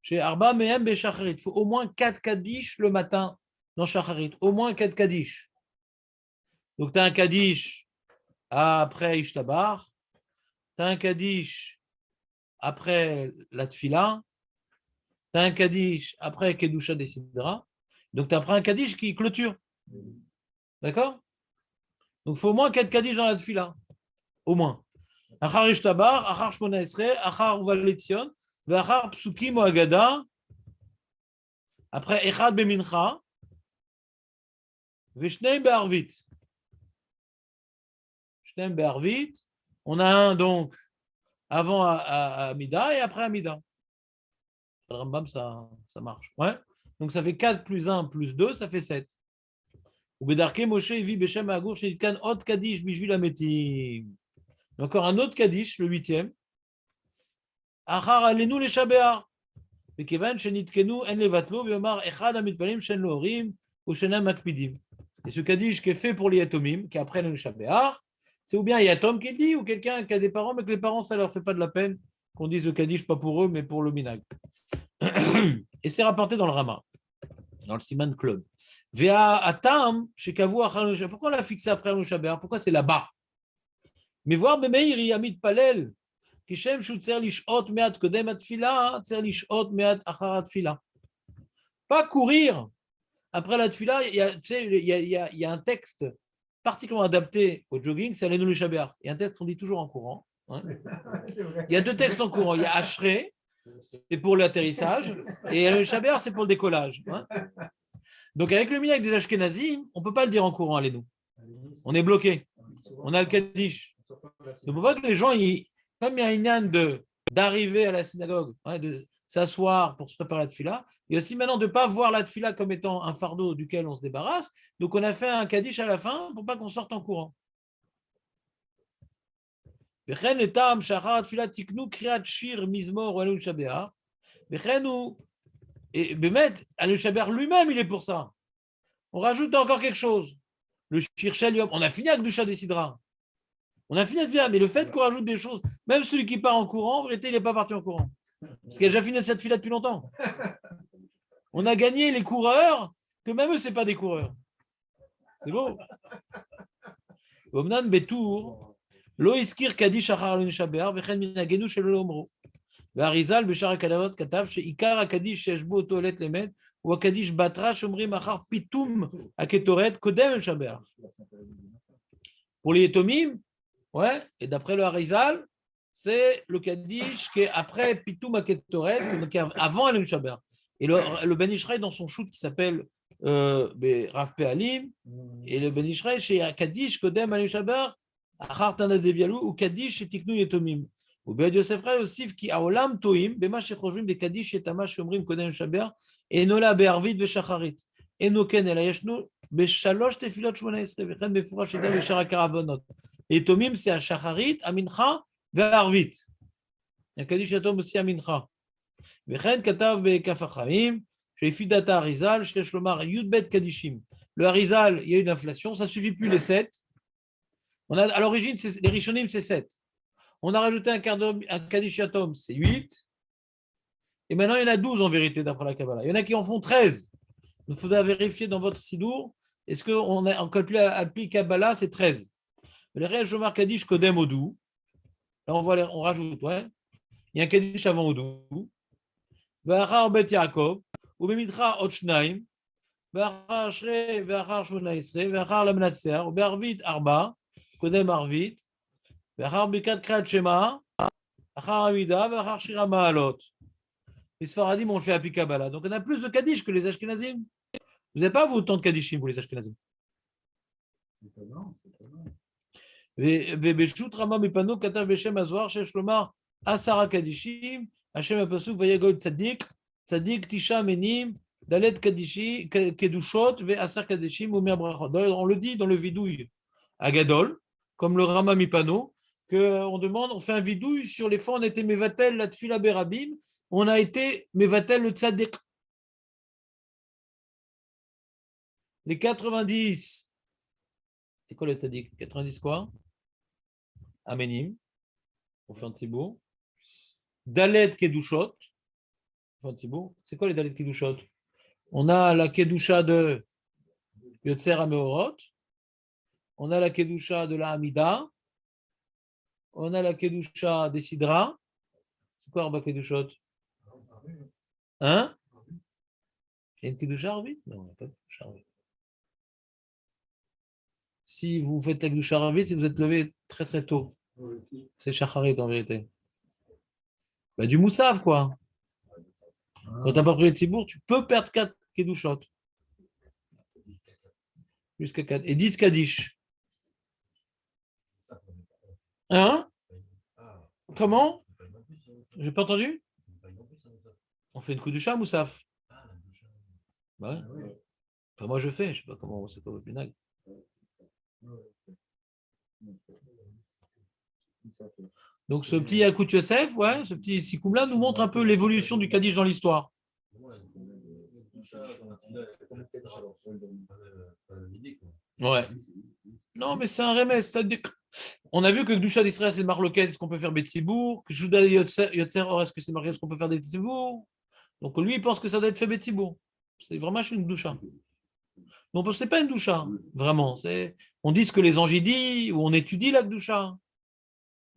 Chez Arba Mehem Beshacharit, il faut au moins 4 Kaddish le matin dans Shacharit, au moins 4 Kaddish. Donc tu as un Kaddish après Ishtabar, tu as un Kaddish après la Tfila, tu as un Kaddish après Kedusha des Sidra, donc tu as après un Kaddish qui clôture. D'accord? Donc il faut au moins 4 Kaddish dans la Tfila, au moins. Achar Ishtabar, Achar Shmona Esrei, Achar Uvaletzion, Achar Psukim ou Agada, Après, Echad Bemincha, Veshneim Be'arvit. Shneim Be'arvit. On a un donc avant à Amida et après Amida. Le Rambam, ça marche. Ouais. Donc ça fait 4 plus 1 plus 2, ça fait 7. Ubedarke Moshe Evi Beshem Agour Shenitkan Ot Kadish Bijvil Ametim. Encore un autre Kadish, le 8e. Achar Alenu le Shabéar. Mekevan Shenitkenu En Levatlo Veomar Echad Amitpalim Shen Lorim ou Shenam Makpidim. Et ce Kadish qui est fait pour les Yatomim, qui après le Shabéar, c'est ou bien un Yatom qui dit, ou quelqu'un qui a des parents, mais que les parents, ça ne leur fait pas de la peine qu'on dise le Kadish, pas pour eux, mais pour le Minag. Et c'est rapporté dans le Rama, dans le Siman Club. Vea Atam, chez Kavu, pourquoi on l'a fixé après le Shabéar? Pourquoi c'est là-bas? Mais voir Bemeir, Yamid Palel, Kishem Shutzer Lishot Meat Kodem Atfila, Tzer Lishot Meat Achar Atfila. Pas courir après la Tfila, il y a un texte particulièrement adapté au jogging, c'est Alenu le Shabéar. Il y a un texte qu'on dit toujours en courant. Hein. Il y a 2 textes en courant. Il y a Ashrei, c'est pour l'atterrissage, et Alenu le Shabéar, c'est pour le décollage. Hein. Donc avec le minhag des Ashkenazim, on ne peut pas le dire en courant, Alenu. On est bloqué. On a le Kaddish. Donc on ne peut pas que les gens, comme il y a une âne d'arriver à la synagogue, hein, de s'asseoir pour se préparer la tfila, et aussi maintenant de ne pas voir la tfila comme étant un fardeau duquel on se débarrasse. Donc on a fait un kaddish à la fin pour pas qu'on sorte en courant. Et Bémet, le Shabéar lui-même, il est pour ça. On rajoute encore quelque chose. Le Shir Shel Yom, on a fini avec Dusha Desidra. On a fini avec ça, mais le fait qu'on rajoute des choses, même celui qui part en courant, en vérité, il n'est pas parti en courant. Parce qu'il a déjà fini cette fila depuis longtemps. On a gagné les coureurs, que même eux, ce n'est pas des coureurs. C'est beau. Omnan Betour, Lo Iskir Kadish Achar Lun Shaber, Vechen Minagenu Shel Omro. Ve'arizal Beshar HaKalavot Katav, Sheikar HaKadish Sheshbo Tolet Lemet, ou HaKadish Batra Shomrim Achar Pitum HaKetoret Kodem El Shaber. Pour les Yetomim, ouais, et d'après le Harizal, c'est le Kaddish qui est après Pitum HaKetoret, donc avant El Shaber. Et le Ben Ishraï, dans son shoot qui s'appelle Rav Pe'alim, et le Ben Ishraï, chez Kaddish Kodem El Shaber, Achar Tana Debialou, ou Kaddish et Tiknu Yetomim. Ou Ben Yosef Ray aussi, qui a Olam Toim, Bema Shechojvim, de Kaddish et Tama Shomrim Kodem El Shaber, et Nola Be'arvit Ve'Shacharit. Et Noken El Ayashnu, Be'shalosh Tefilot Shmona Esrei, Ve'chen Befurash Eda Ve'Shar HaKaravonot. Et Tomim, c'est à Shacharit, à Mincha, Ve'arvit. Il y a Kaddish Yatom aussi à Mincha. Ve'chen Katav Be'Kaf HaChaim, chez Fidata Harizal, chez Shlomar Yudbet Kaddishim. Le Harizal, il y a une inflation, ça ne suffit plus les 7. On a, à l'origine, les Rishonim, c'est 7. On a rajouté un Kaddish Yatom, c'est 8. Et maintenant, il y en a 12 en vérité, d'après la Kabbalah. Il y en a qui en font 13. Il faudra vérifier dans votre Sidour. Est-ce qu'on a en appli Kabbalah, c'est 13. Le reste, Jomar Kaddish Kodem Odou. Là, on rajoute, ouais. Il y a un Kaddish avant Odou. V'achar Bet Yaakov. Ou Bemitra Otshnaim. V'achar Shrei, V'achar Shmona Esrei. V'achar Lamnatser. Ou Be'arvit Arba. Kodem Arvit. V'achar Bikat Kreat Shema. V'achar Amida. V'achar Shira Ma'alot. Les Sfaradim, on le fait à Kabbalah. Donc, on a plus de Kaddish que les Ashkenazim. Vous n'avez pas autant de Kaddishim, vous, les Ashkenazim. C'est étonnant, c'est étonnant. Vebeshut Rama Mipano, Katav Beshem Azwar, Shesh Lomar, Asara Kaddishim, Hashem Apasuk, Vayagod Tzadik, Tzadik Tisha Menim, Dalet Kaddishi, Kedushot, Ve Asar Kaddishim, Omer Brachot. On le dit dans le vidouille à Gadol, comme le Rama Mipano, qu'on demande, on fait un vidouille sur les fois, on était Mevatel, la Tfila Berabim, on a été Mevatel le Tzadik. Les 90, c'est quoi le Tzadik? 90 quoi? Amenim, on fait un Tzibour. Dalet Kedushot, on fait un Tzibour. C'est quoi les Dalet Kedushot? On a la Kedusha de Yotzer Ameorot, on a la Kedusha de la Hamida, on a la Kedusha des Sidra. C'est quoi Arba Kedushot? Hein? Il y a une Kedusha Arvit? Non, il n'y a pas de Kedusha Arvit. Si vous faites la Kedusha Arvit, si vous êtes levé très très tôt, c'est Shacharit en vérité. Bah, du Moussaf, quoi. Quand tu n'as pas pris le Tzibour, tu peux perdre Kedushot. Jusqu'à 4. Et 10 Kaddish. Hein? Comment? J'ai pas entendu? On fait une Kudusha, Moussaf? Bah ouais. Enfin, moi, je fais. Je sais pas comment c'est pas votre minag. Donc, ce petit Yakut Yosef, ouais, ce petit Sikoum-là nous montre un peu l'évolution du Kaddish dans l'histoire. Ouais. Non, mais c'est un remède. On a vu que Gdusha d'Israël, c'est Marloquet, est-ce qu'on peut faire Betsibourg? Que Juda Yotzer, or, est-ce que c'est marqué, est-ce qu'on peut faire des Betsibourg? Donc, lui, il pense que ça doit être fait Betsibourg. C'est vraiment une Gdusha. Non, ce n'est pas une Gdusha, vraiment. On dit ce que les anges disent, ou on étudie la Gdusha.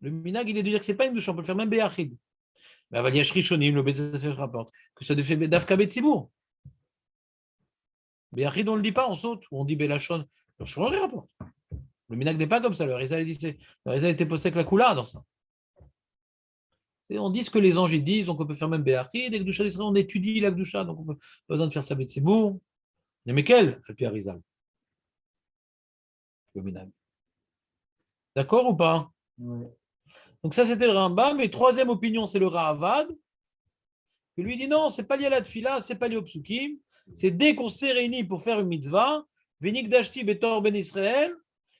Le Minag, il est de dire que ce n'est pas une Gdusha, on peut le faire même Béachid. Mais Avaliash Rishonim, le Bethesef rapporte, que ça fait Dafka Betsibourg. Béachid, on ne le dit pas, on saute, ou on dit Belachon. Le Shurari rapporte. Le Minag n'est pas comme ça. Le Rizal était posé avec la Kula dans ça. On dit ce que les anges disent, donc on peut faire même Béachid. Et Gdusha d'Israël, on étudie la Gdusha, donc on n'a pas besoin de faire ça Betsibourg. Mais quel? Le Pierre Rizal. Le Minag. D'accord ou pas? Ouais. Donc ça, c'était le Rambam. Et troisième opinion, c'est le Ravad, qui lui dit non, c'est pas lié à la Tfila, c'est pas lié au Psukim. C'est dès qu'on s'est réunis pour faire une mitzvah, Venik Dashti Betor Ben Israël,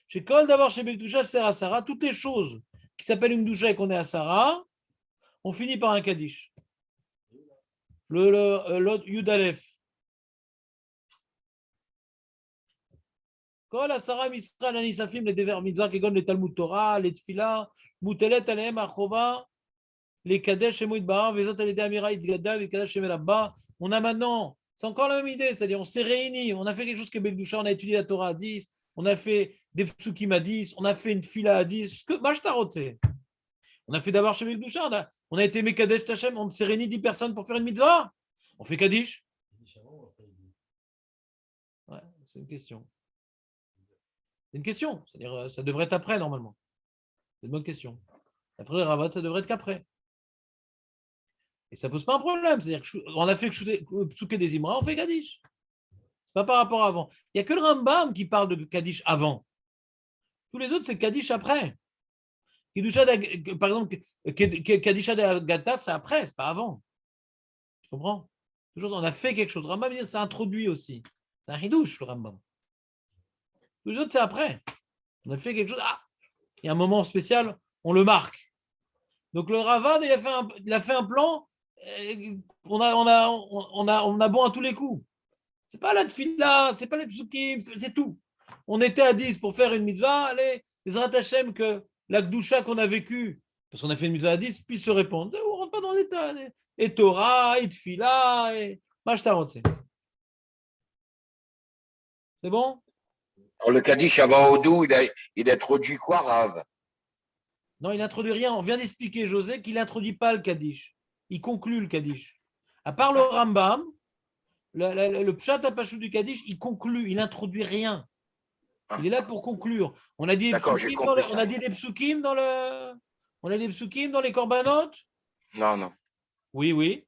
chez Kol d'avoir chez Bekdusha Sera Sarah, toutes les choses qui s'appellent une doucha et qu'on est à Sarah, on finit par un Kaddish. L'autre Yudalef. Kol Asara Misraël Anisafim, les Dever Mitzvah, qui les Talmud Torah, les Tfila, Mutelet Aleem Achova, les Kadesh Shemoïd Bar, Vezot Alede Amira Idgadal, les Kadesh Shemelabba. On a maintenant, c'est encore la même idée, c'est-à-dire on s'est réunis, on a fait quelque chose qui est Bekdusha, on a étudié la Torah à 10, on a fait des psukim à 10, on a fait une fila à 10, ce que Mashtarot c'est. On a fait d'abord chez Bekdusha, on a été Mekadesh Tachem, on s'est réunis 10 personnes pour faire une mitzvah. On fait Kaddish. Ouais, c'est une question. C'est une question, c'est-à-dire ça devrait être après normalement. C'est une bonne question. Après le Ravat, ça devrait être qu'après. Et ça ne pose pas un problème. C'est-à-dire qu'on a fait Psuké des Imra, on fait Kaddish. Pas par rapport à avant. Il n'y a que le Rambam qui parle de Kaddish avant. Tous les autres, c'est Kaddish après. Par exemple, Kadisha de Gata, c'est après, c'est pas avant. Tu comprends? Toujours, on a fait quelque chose. Le Rambam, c'est introduit aussi. C'est un hidouche, le Rambam. Tous les autres, c'est après. On a fait quelque chose. Ah, il y a un moment spécial, on le marque. Donc le Ravad, il a fait un plan. On a bon à tous les coups. C'est pas la tfila, c'est pas les psukim, c'est tout. On était à 10 pour faire une mitzvah. Allez, les Hashem que la Gdusha qu'on a vécue, parce qu'on a fait une mitzvah à 10, puisse se répondre. On ne rentre pas dans l'état. Et Torah, et tfila, et Mashtarot. C'est bon? Alors, le Kaddish avant Odou, il a introduit quoi, Rav? Non, il n'introduit rien. On vient d'expliquer, José, qu'il n'introduit pas le Kaddish. Il conclut le Kaddish. À part le Rambam, le Pshat Apachou du Kaddish, il conclut, il n'introduit rien. Il est là pour conclure. On a dit des psukim on a des psukim dans les korbanot. Non. Oui. Oui,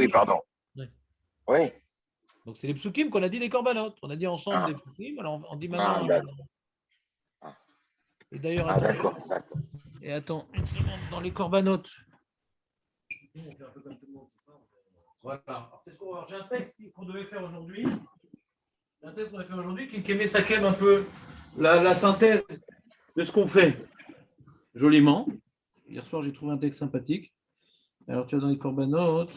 pardon. Ouais. Oui. Donc c'est les psukim qu'on a dit des korbanot. On a dit ensemble des psukim. Alors on dit maintenant. Et d'ailleurs, d'accord. Et attends une seconde dans les korbanot. Voilà. J'ai un texte qu'on devait faire aujourd'hui. Qui met sa un peu la synthèse de ce qu'on fait. Joliment. Hier soir, j'ai trouvé un texte sympathique. Alors, tu as dans les corbanotes.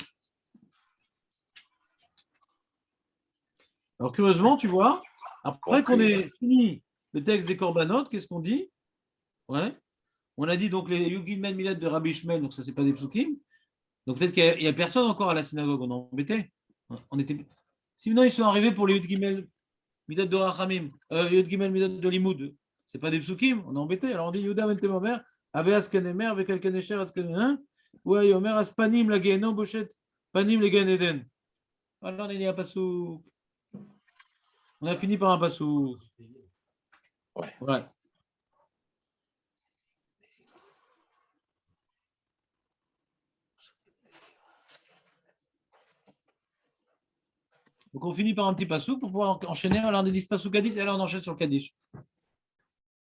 Alors, curieusement, tu vois, après qu'on ait fini le texte des corbanotes, qu'est-ce qu'on dit? Ouais. On a dit donc les Yugilmen Milad de Rabbi Ishmael, donc ça, c'est pas des psukim. Donc, peut-être qu'il n'y a personne encore à la synagogue, on est embêté. Sinon, ils sont arrivés pour les Yugilmen Midat de Rachamim, Yud Gimel Midat de Limoud, c'est pas des psukim, on est embêté. Alors on dit Yuda Mentemomer, Aveas Kenemer, avec Alkanesher, Askenen, ouais, Yomer Aspanim la Gehenom Bochet, Panim le Gen Eden. Alors on est à Passou. On a fini par un Passou. Ouais. Donc on finit par un petit pasouk pour pouvoir enchaîner. Alors on dit 10 pasouk à 10 et là on enchaîne sur le Kaddish.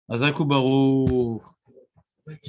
Azakou Barou. Ouais.